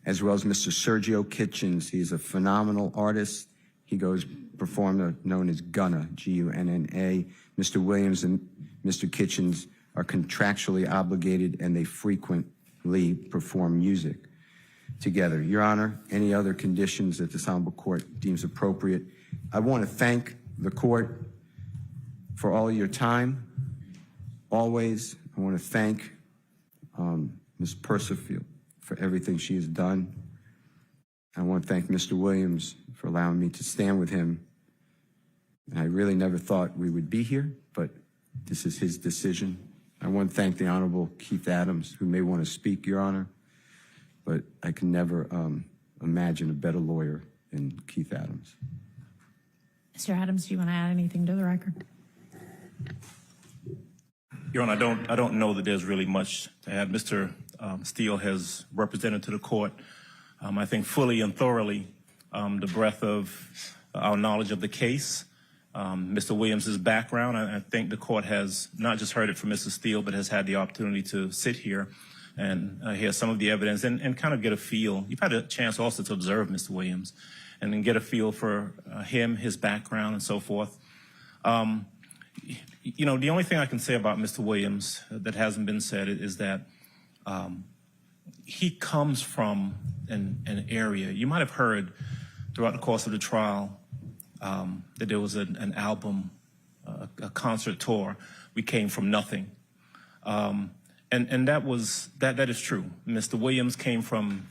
as well as Mr. Sergio Kitchens. He's a phenomenal artist. He goes perform known as Gunna, G-U-N-N-A. Mr. Williams and Mr. Kitchens are contractually obligated, and they frequently perform music together. Your Honor, any other conditions that this honorable court deems appropriate? I want to thank the court for all your time. Always, I want to thank Ms. Percival for everything she has done. I want to thank Mr. Williams for allowing me to stand with him. And I really never thought we would be here, but this is his decision. I want to thank the Honorable Keith Adams, who may want to speak, Your Honor, but I can never imagine a better lawyer than Keith Adams. Mr. Adams, do you want to add anything to the record? Your Honor, I don't know that there's really much to add. Mr. Steele has represented to the court, I think fully and thoroughly, the breadth of our knowledge of the case, Mr. Williams's background. I think the court has not just heard it from Mr. Steele, but has had the opportunity to sit here and hear some of the evidence and kind of get a feel. You've had a chance also to observe Mr. Williams and then get a feel for him, his background, and so forth. You know, the only thing I can say about Mr. Williams that hasn't been said is that he comes from an area. You might have heard throughout the course of the trial that there was an album, a concert tour. We came from nothing. And that is true. Mr. Williams came from,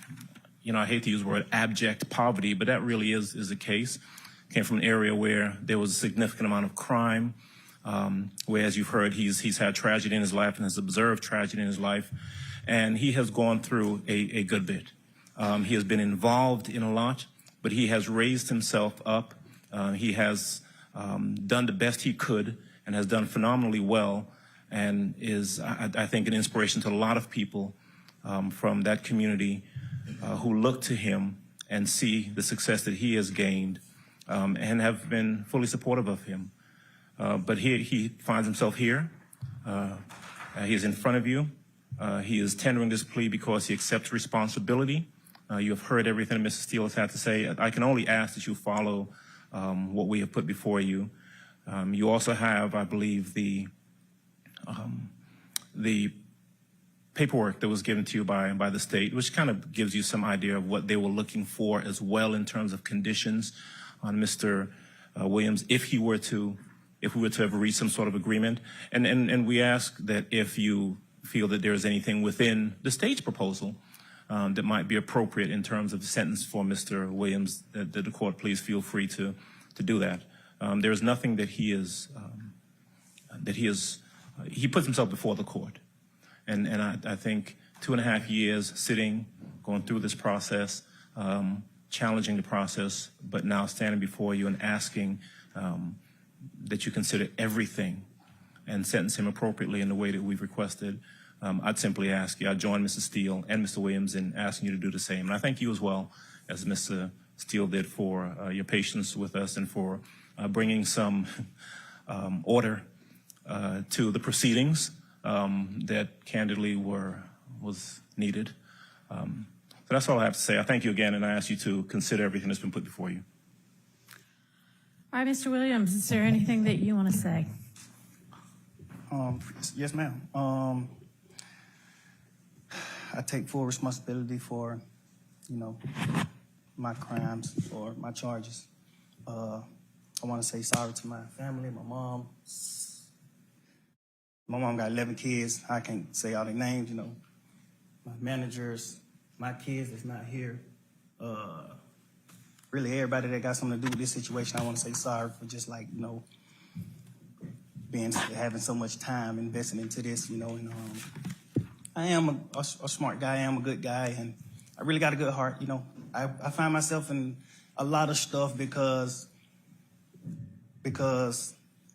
you know, I hate to use the word abject poverty, but that really is the case. Came from an area where there was a significant amount of crime, where, as you've heard, he's had tragedy in his life and has observed tragedy in his life, and he has gone through a good bit. He has been involved in a lot, but he has raised himself up. He has done the best he could and has done phenomenally well, and is, I think, an inspiration to a lot of people from that community who look to him and see the success that he has gained, and have been fully supportive of him. But he finds himself here. He is in front of you. He is tendering this plea because he accepts responsibility. You have heard everything Mr. Steele has had to say. I can only ask that you follow what we have put before you. You also have, I believe, the paperwork that was given to you by the state, which kind of gives you some idea of what they were looking for as well in terms of conditions on Mr. Williams if we were to have reached some sort of agreement. And we ask that if you feel that there is anything within the state's proposal that might be appropriate in terms of the sentence for Mr. Williams, that the court please feel free to do that. There is nothing that he puts himself before the court. And I think 2.5 years sitting, going through this process, challenging the process, but now standing before you and asking that you consider everything and sentence him appropriately in the way that we've requested. I'd simply ask you, I join Mr. Steele and Mr. Williams in asking you to do the same. And I thank you as well, as Mr. Steele did, for your patience with us and for bringing some order to the proceedings that candidly was needed. So that's all I have to say. I thank you again, and I ask you to consider everything that's been put before you. All right, Mr. Williams, is there anything that you want to say? Yes, ma'am. I take full responsibility for, my crimes or my charges. I want to say sorry to my family, my mom. My mom got 11 kids. I can't say all their names, my managers, my kids that's not here. Really everybody that got something to do with this situation, I want to say sorry for just having so much time investing into this, and I am a smart guy, I am a good guy, and I really got a good heart, I find myself in a lot of stuff because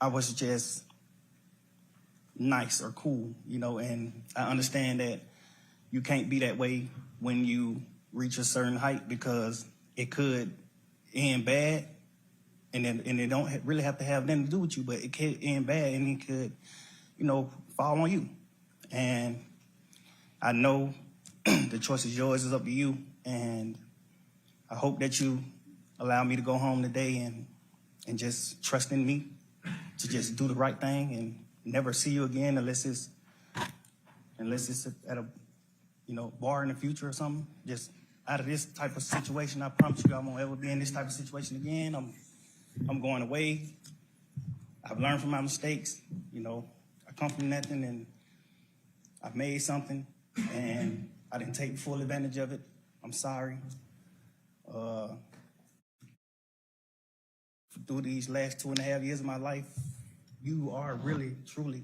I was just nice or cool, and I understand that you can't be that way when you reach a certain height because it could end bad, and it don't really have to have nothing to do with you, but it could end bad and it could, fall on you. And I know the choice is yours, it's up to you, and I hope that you allow me to go home today and just trust in me to just do the right thing and never see you again unless it's at a bar in the future or something. Just out of this type of situation, I promise you I won't ever be in this type of situation again. I'm going away. I've learned from my mistakes. I come from nothing and I've made something and I didn't take full advantage of it. I'm sorry. Through these last 2.5 years of my life, you are really, truly,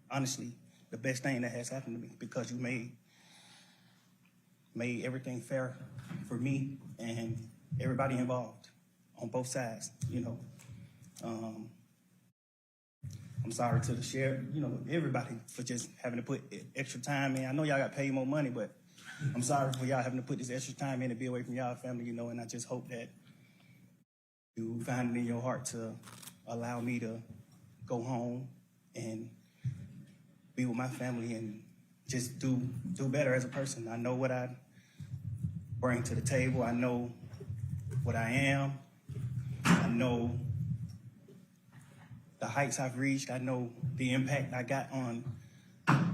honestly, the best thing that has happened to me because you made everything fair for me and everybody involved on both sides, I'm sorry to the sheriff, everybody for just having to put extra time in. I know y'all got paid more money, but I'm sorry for y'all having to put this extra time in to be away from y'all family, and I just hope that you find it in your heart to allow me to go home and be with my family and just do better as a person. I know what I bring to the table. I know what I am. I know the heights I've reached. I know the impact I got on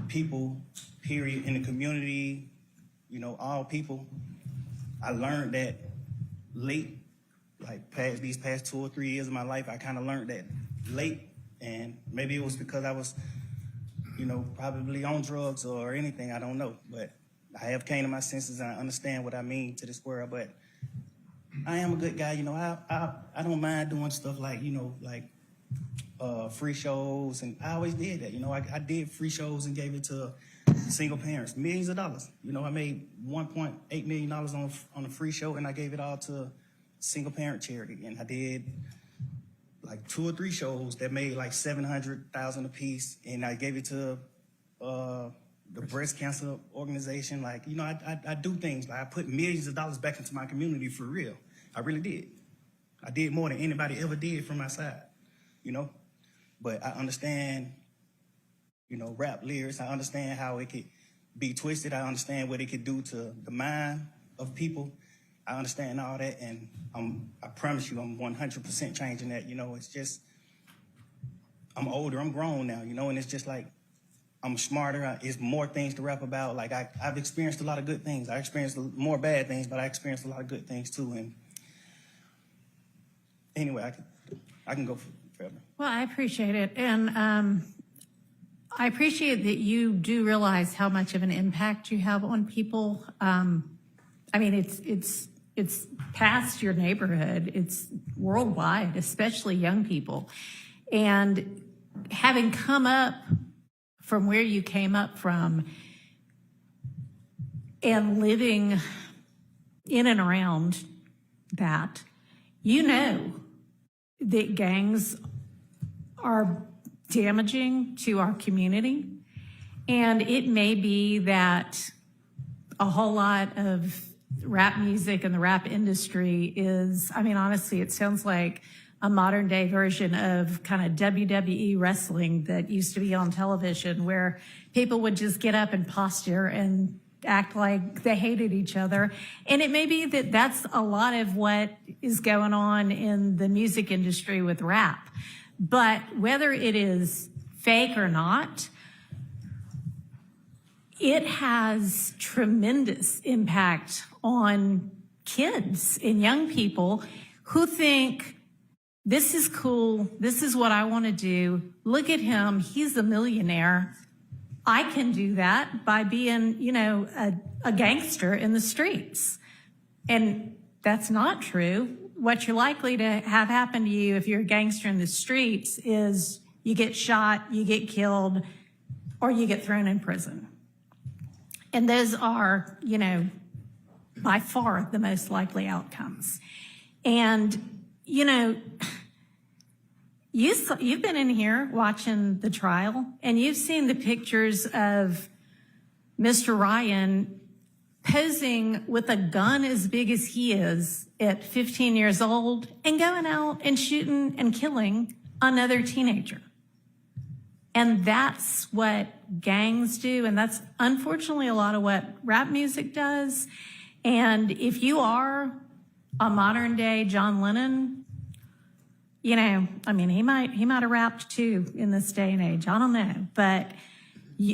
people, period, in the community, you know, all people. I learned that late, like these past 2 or 3 years of my life, I kind of learned that late. And maybe it was because I was, you know, probably on drugs or anything, I don't know. But I have came to my senses and I understand what I mean to this world. But I am a good guy, you know. I don't mind doing stuff like, you know, like free shows, and I always did that. You know, I did free shows and gave it to single parents, millions of dollars. You know, I made $1.8 million on a free show, and I gave it all to single parent charity. And I did like 2 or 3 shows that made like $700,000 a piece, and I gave it to the breast cancer organization. Like, you know, I do things. Like, I put millions of dollars back into my community for real. I really did. I did more than anybody ever did from my side, you know. But I understand, you know, rap lyrics. I understand how it could be twisted. I understand what it could do to the mind of people. I understand all that, and I promise you I'm 100% changing that. You know, it's just, I'm older, I'm grown now, you know, and it's just like, I'm smarter. It's more things to rap about. Like, I've experienced a lot of good things. I experienced more bad things, but I experienced a lot of good things too. And anyway, I can go forever. Well, I appreciate it. And I appreciate that you do realize how much of an impact you have on people. I mean, it's past your neighborhood. It's worldwide, especially young people. And having come up from where you came up from and living in and around that, you know that gangs are damaging to our community. And it may be that a whole lot of rap music and the rap industry is, I mean, honestly, it sounds like a modern day version of kind of WWE wrestling that used to be on television, where people would just get up and posture and act like they hated each other. And it may be that that's a lot of what is going on in the music industry with rap. But whether it is fake or not, it has tremendous impact on kids and young people who think, this is cool, this is what I want to do. Look at him, he's a millionaire. I can do that by being, you know, a gangster in the streets. And that's not true. What you're likely to have happen to you if you're a gangster in the streets is you get shot, you get killed, or you get thrown in prison. And those are, you know, by far the most likely outcomes. And, you know, you've been in here watching the trial, and you've seen the pictures of Mr. Ryan posing with a gun as big as he is at 15 years old and going out and shooting and killing another teenager. And that's what gangs do, and that's unfortunately a lot of what rap music does. And if you are a modern day John Lennon, you know, I mean, he might have rapped too in this day and age. I don't know, but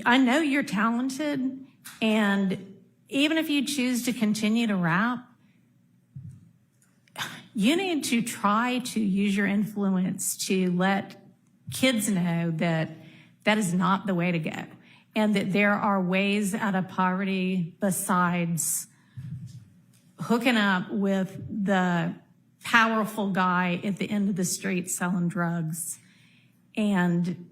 I know you're talented, and even if you choose to continue to rap, you need to try to use your influence to let kids know that that is not the way to go, and that there are ways out of poverty besides hooking up with the powerful guy at the end of the street selling drugs. And,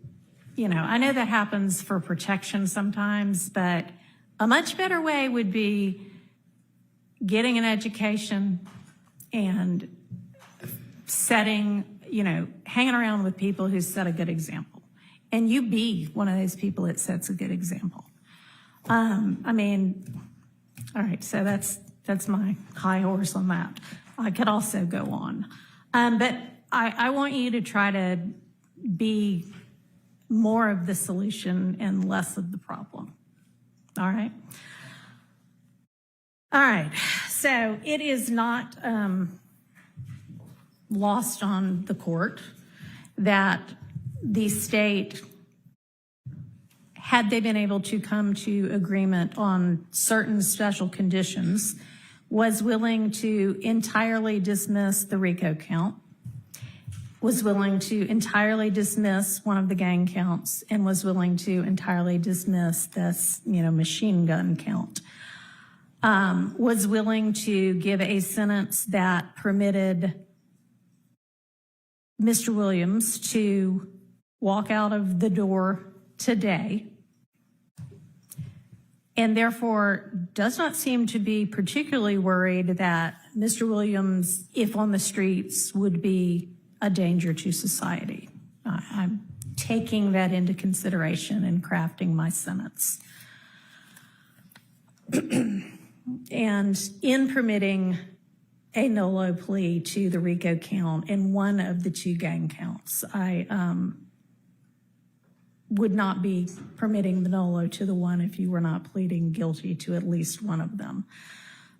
you know, I know that happens for protection sometimes, but a much better way would be getting an education and setting, you know, hanging around with people who set a good example. And you be one of those people that sets a good example. I mean, all right, so that's my high horse on that. I could also go on. But I want you to try to be more of the solution and less of the problem. All right? All right. So it is not lost on the court that the state, had they been able to come to agreement on certain special conditions, was willing to entirely dismiss the RICO count, was willing to entirely dismiss one of the gang counts, and was willing to entirely dismiss this, machine gun count. Was willing to give a sentence that permitted Mr. Williams to walk out of the door today, and therefore does not seem to be particularly worried that Mr. Williams, if on the streets, would be a danger to society. I'm taking that into consideration in crafting my sentence. And in permitting a nolo plea to the RICO count and one of the two gang counts, I would not be permitting the nolo to the one if you were not pleading guilty to at least one of them.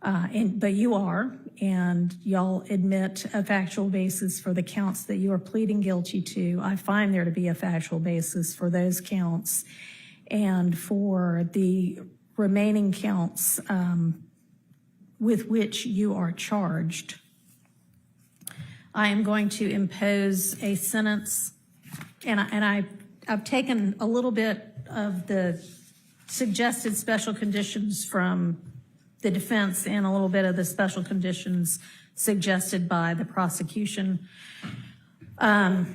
But you are, and y'all admit a factual basis for the counts that you are pleading guilty to. I find there to be a factual basis for those counts, and for the remaining counts with which you are charged. I am going to impose a sentence, and I've taken a little bit of the suggested special conditions from the defense and a little bit of the special conditions suggested by the prosecution. On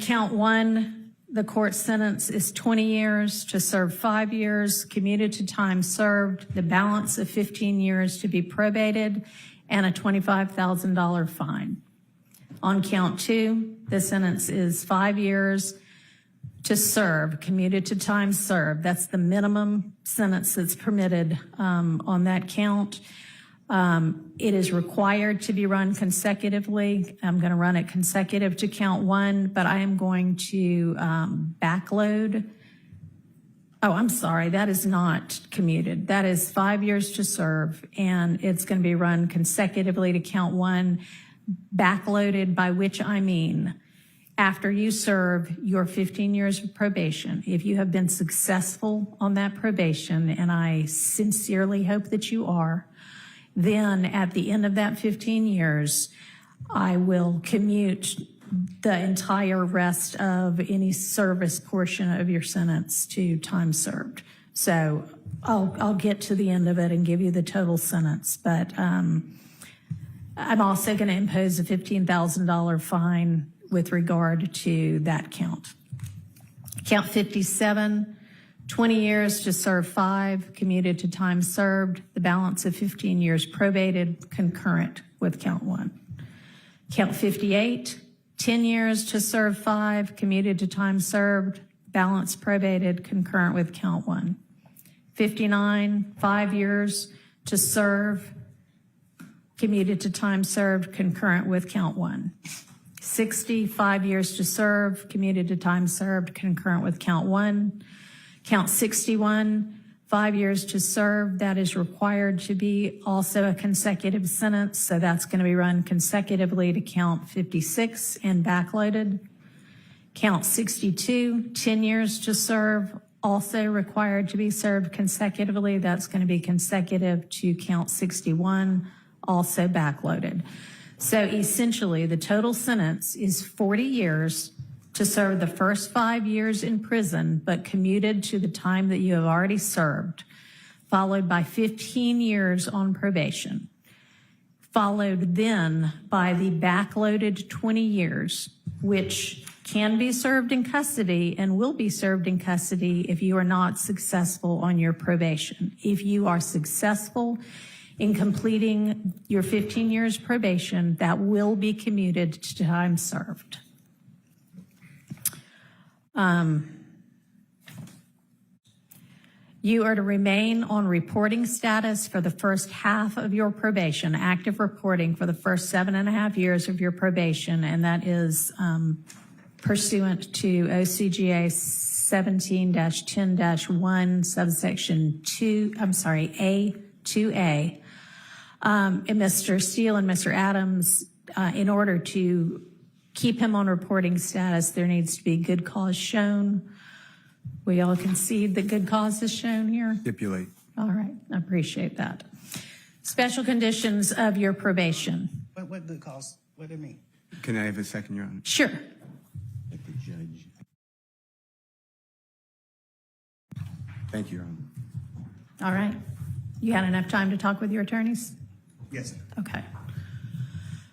count one, the court sentence is 20 years to serve 5 years, commuted to time served, the balance of 15 years to be probated, and a $25,000 fine. On count two, the sentence is 5 years to serve, commuted to time served. That's the minimum sentence that's permitted on that count. It is required to be run consecutively. I'm going to run it consecutive to count one, but I am going to backload. Oh, I'm sorry, that is not commuted. That is 5 years to serve, and it's going to be run consecutively to count one, backloaded, by which I mean after you serve your 15 years of probation, if you have been successful on that probation, and I sincerely hope that you are, then at the end of that 15 years, I will commute the entire rest of any service portion of your sentence to time served. So I'll get to the end of it and give you the total sentence, but I'm also going to impose a $15,000 fine with regard to that count. Count 57, 20 years to serve 5, commuted to time served, the balance of 15 years probated, concurrent with count 1. Count 58, 10 years to serve 5, commuted to time served, balance probated, concurrent with count 1. 59, 5 years to serve, commuted to time served, concurrent with count 1. 60, 5 years to serve, commuted to time served, concurrent with count 1. Count 61, 5 years to serve, that is required to be also a consecutive sentence, so that's going to be run consecutively to count 56 and backloaded. Count 62, 10 years to serve, also required to be served consecutively, that's going to be consecutive to count 61, also backloaded. So essentially, the total sentence is 40 years to serve the first 5 years in prison, but commuted to the time that you have already served, followed by 15 years on probation, followed then by the backloaded 20 years, which can be served in custody and will be served in custody if you are not successful on your probation. If you are successful in completing your 15 years probation, that will be commuted to time served. You are to remain on reporting status for the first half of your probation, active reporting for the first 7.5 years of your probation, and that is pursuant to OCGA 17-10-1, subsection 2A. And Mr. Steele and Mr. Adams, in order to keep him on reporting status, there needs to be good cause shown. We all concede that good cause is shown here? Stipulate. All right, I appreciate that. Special conditions of your probation. What good cause? What do it mean? Can I have a second, Your Honor? Sure. Let the judge. Thank you, Your Honor. All right. You had enough time to talk with your attorneys? Yes, sir. Okay.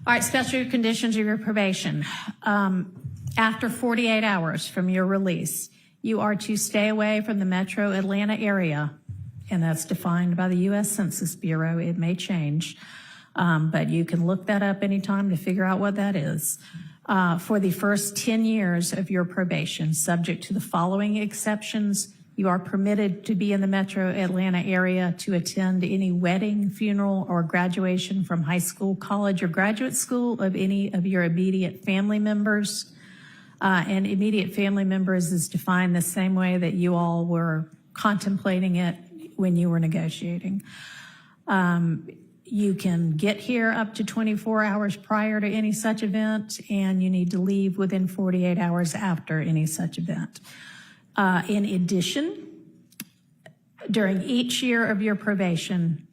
All right, special conditions of your probation. After 48 hours from your release, you are to stay away from the metro Atlanta area, and that's defined by the U.S. Census Bureau. It may change, but you can look that up anytime to figure out what that is. For the first 10 years of your probation, subject to the following exceptions, you are permitted to be in the metro Atlanta area to attend any wedding, funeral, or graduation from high school, college, or graduate school of any of your immediate family members. And immediate family members is defined the same way that you all were contemplating it when you were negotiating. You can get here up to 24 hours prior to any such event, and you need to leave within 48 hours after any such event. In addition, during each year of your probation,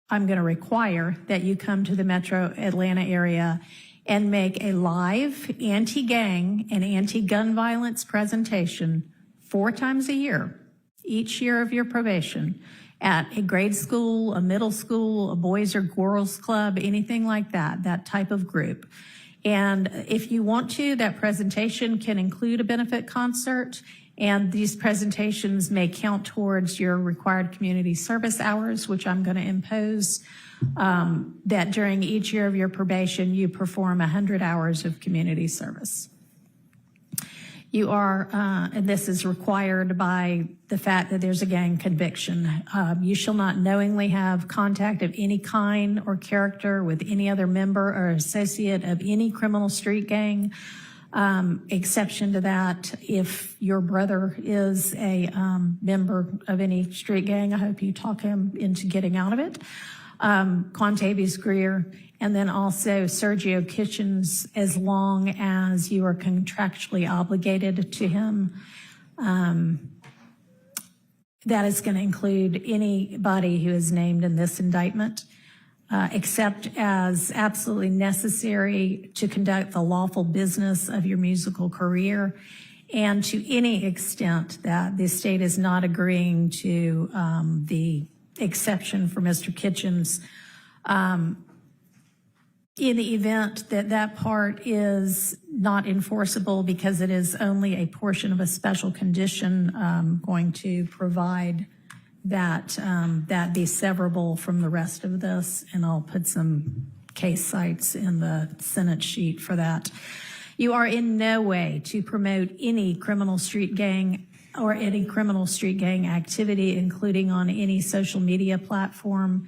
I'm going to require that you come to the metro Atlanta area and make a live anti-gang and anti-gun violence presentation 4 times a year, each year of your probation, at a grade school, a middle school, a boys or girls club, anything like that, that type of group. And if you want to, that presentation can include a benefit concert, and these presentations may count towards your required community service hours, which I'm going to impose, that during each year of your probation, you perform 100 hours of community service. You are, and this is required by the fact that there's a gang conviction. You shall not knowingly have contact of any kind or character with any other member or associate of any criminal street gang. Exception to that, if your brother is a member of any street gang, I hope you talk him into getting out of it. Quantavious Greer, and then also Sergio Kitchens, as long as you are contractually obligated to him. That is going to include anybody who is named in this indictment, except as absolutely necessary to conduct the lawful business of your musical career, and to any extent that the state is not agreeing to the exception for Mr. Kitchens. In the event that that part is not enforceable because it is only a portion of a special condition, going to provide that that be severable from the rest of this, and I'll put some case cites in the Senate sheet for that. You are in no way to promote any criminal street gang or any criminal street gang activity, including on any social media platform.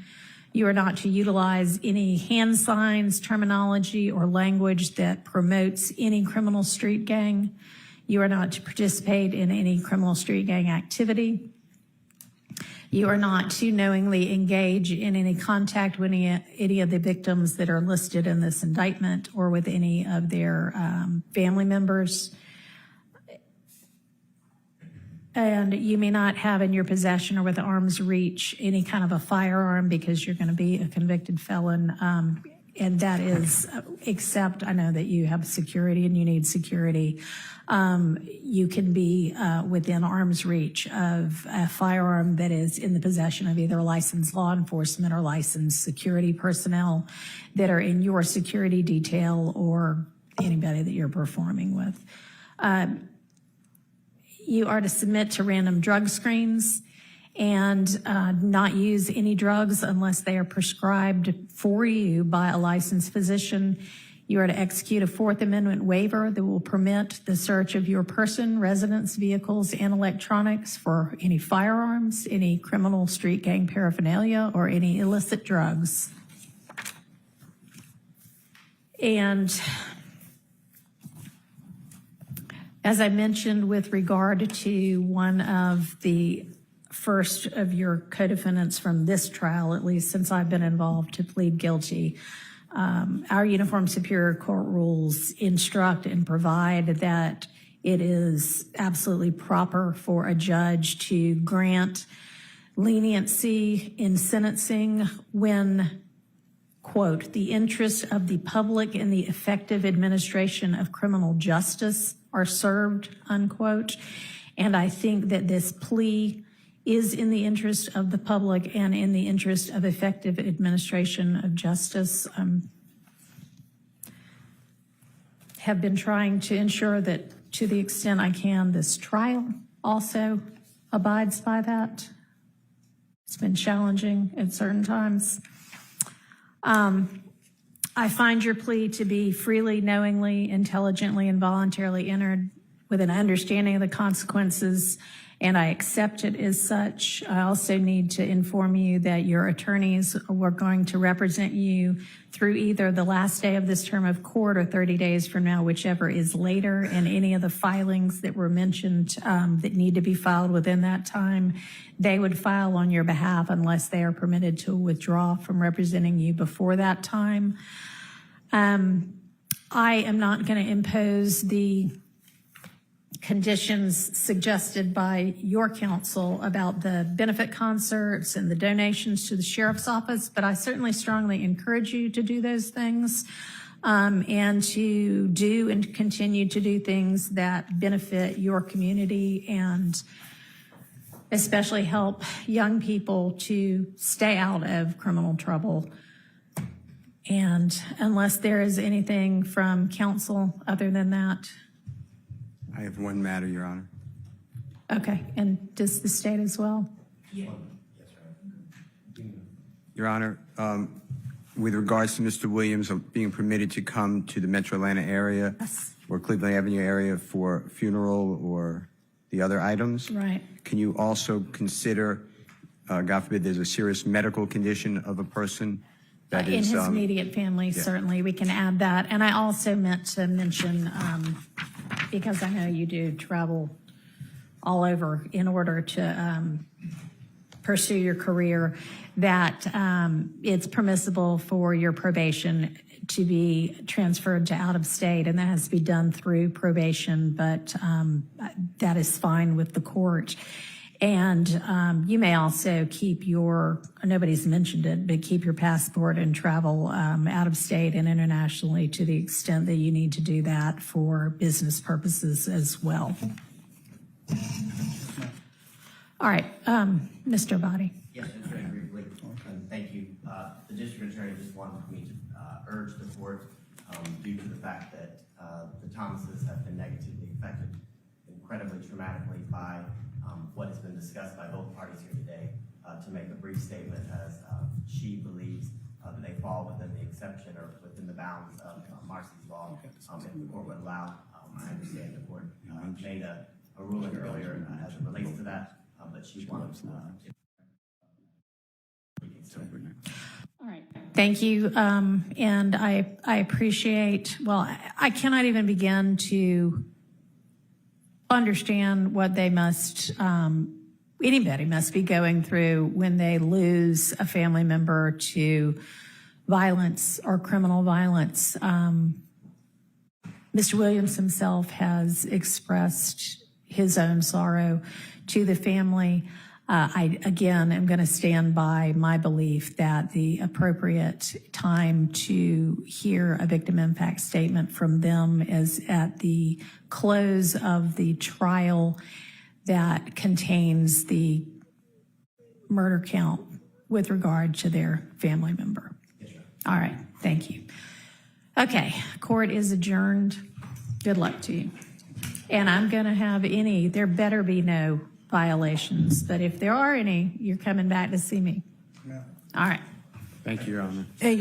You are not to utilize any hand signs, terminology, or language that promotes any criminal street gang. You are not to participate in any criminal street gang activity. You are not to knowingly engage in any contact with any of the victims that are listed in this indictment or with any of their family members. And you may not have in your possession or with arm's reach any kind of a firearm because you're going to be a convicted felon. And that is, except I know that you have security and you need security. You can be within arm's reach of a firearm that is in the possession of either licensed law enforcement or licensed security personnel that are in your security detail or anybody that you're performing with. You are to submit to random drug screens and not use any drugs unless they are prescribed for you by a licensed physician. You are to execute a Fourth Amendment waiver that will permit the search of your person, residence, vehicles, and electronics for any firearms, any criminal street gang paraphernalia, or any illicit drugs. And as I mentioned, with regard to one of the first of your co-defendants from this trial, at least since I've been involved, to plead guilty, our Uniform Superior Court rules instruct and provide that it is absolutely proper for a judge to grant leniency in sentencing when, quote, the interests of the public and the effective administration of criminal justice are served, unquote. And I think that this plea is in the interest of the public and in the interest of effective administration of justice. Have been trying to ensure that to the extent I can, this trial also abides by that. It's been challenging at certain times. I find your plea to be freely, knowingly, intelligently, and voluntarily entered with an understanding of the consequences, and I accept it as such. I also need to inform you that your attorneys were going to represent you through either the last day of this term of court or 30 days from now, whichever is later, and any of the filings that were mentioned that need to be filed within that time, they would file on your behalf unless they are permitted to withdraw from representing you before that time. I am not going to impose the conditions suggested by your counsel about the benefit concerts and the donations to the sheriff's office, but I certainly strongly encourage you to do those things and to do and continue to do things that benefit your community and especially help young people to stay out of criminal trouble. And unless there is anything from counsel other than that. I have one matter, Your Honor. Okay, and does the state as well? Your Honor, with regards to Mr. Williams being permitted to come to the Metro Atlanta area or Cleveland Avenue area for funeral or the other items, Right. can you also consider, God forbid, there's a serious medical condition of a person that In is his immediate family, certainly, we can add that. And I also meant to mention, because I know you do travel all over in order to pursue your career, that it's permissible for your probation to be transferred to out of state, and that has to be done through probation, but that is fine with the court. And you may also keep your, nobody's mentioned it, but keep your passport and travel out of state and internationally to the extent that you need to do that for business purposes as well. All right, Mr. Body. Yes, just very briefly, and thank you. The district attorney just wanted me to urge the court, due to the fact that the Thomases have been negatively affected incredibly traumatically by what has been discussed by both parties here today, to make a brief statement as she believes that they fall within the exception or within the bounds of Marcy's law. If the court would allow, I understand the court made a ruling earlier as it relates to that, but she wants All right. Thank you. And I appreciate, well, I cannot even begin to understand what they must, anybody must be going through when they lose a family member to violence or criminal violence. Mr. Williams himself has expressed his own sorrow to the family. I, again, am going to stand by my belief that the appropriate time to hear a victim impact statement from them is at the close of the trial that contains the murder count with regard to their family member. All right. Thank you. Okay. Court is adjourned. Good luck to you. And I'm going to have there better be no violations, but if there are any, you're coming back to see me. Yeah. All right. Thank you, Your Honor. Hey,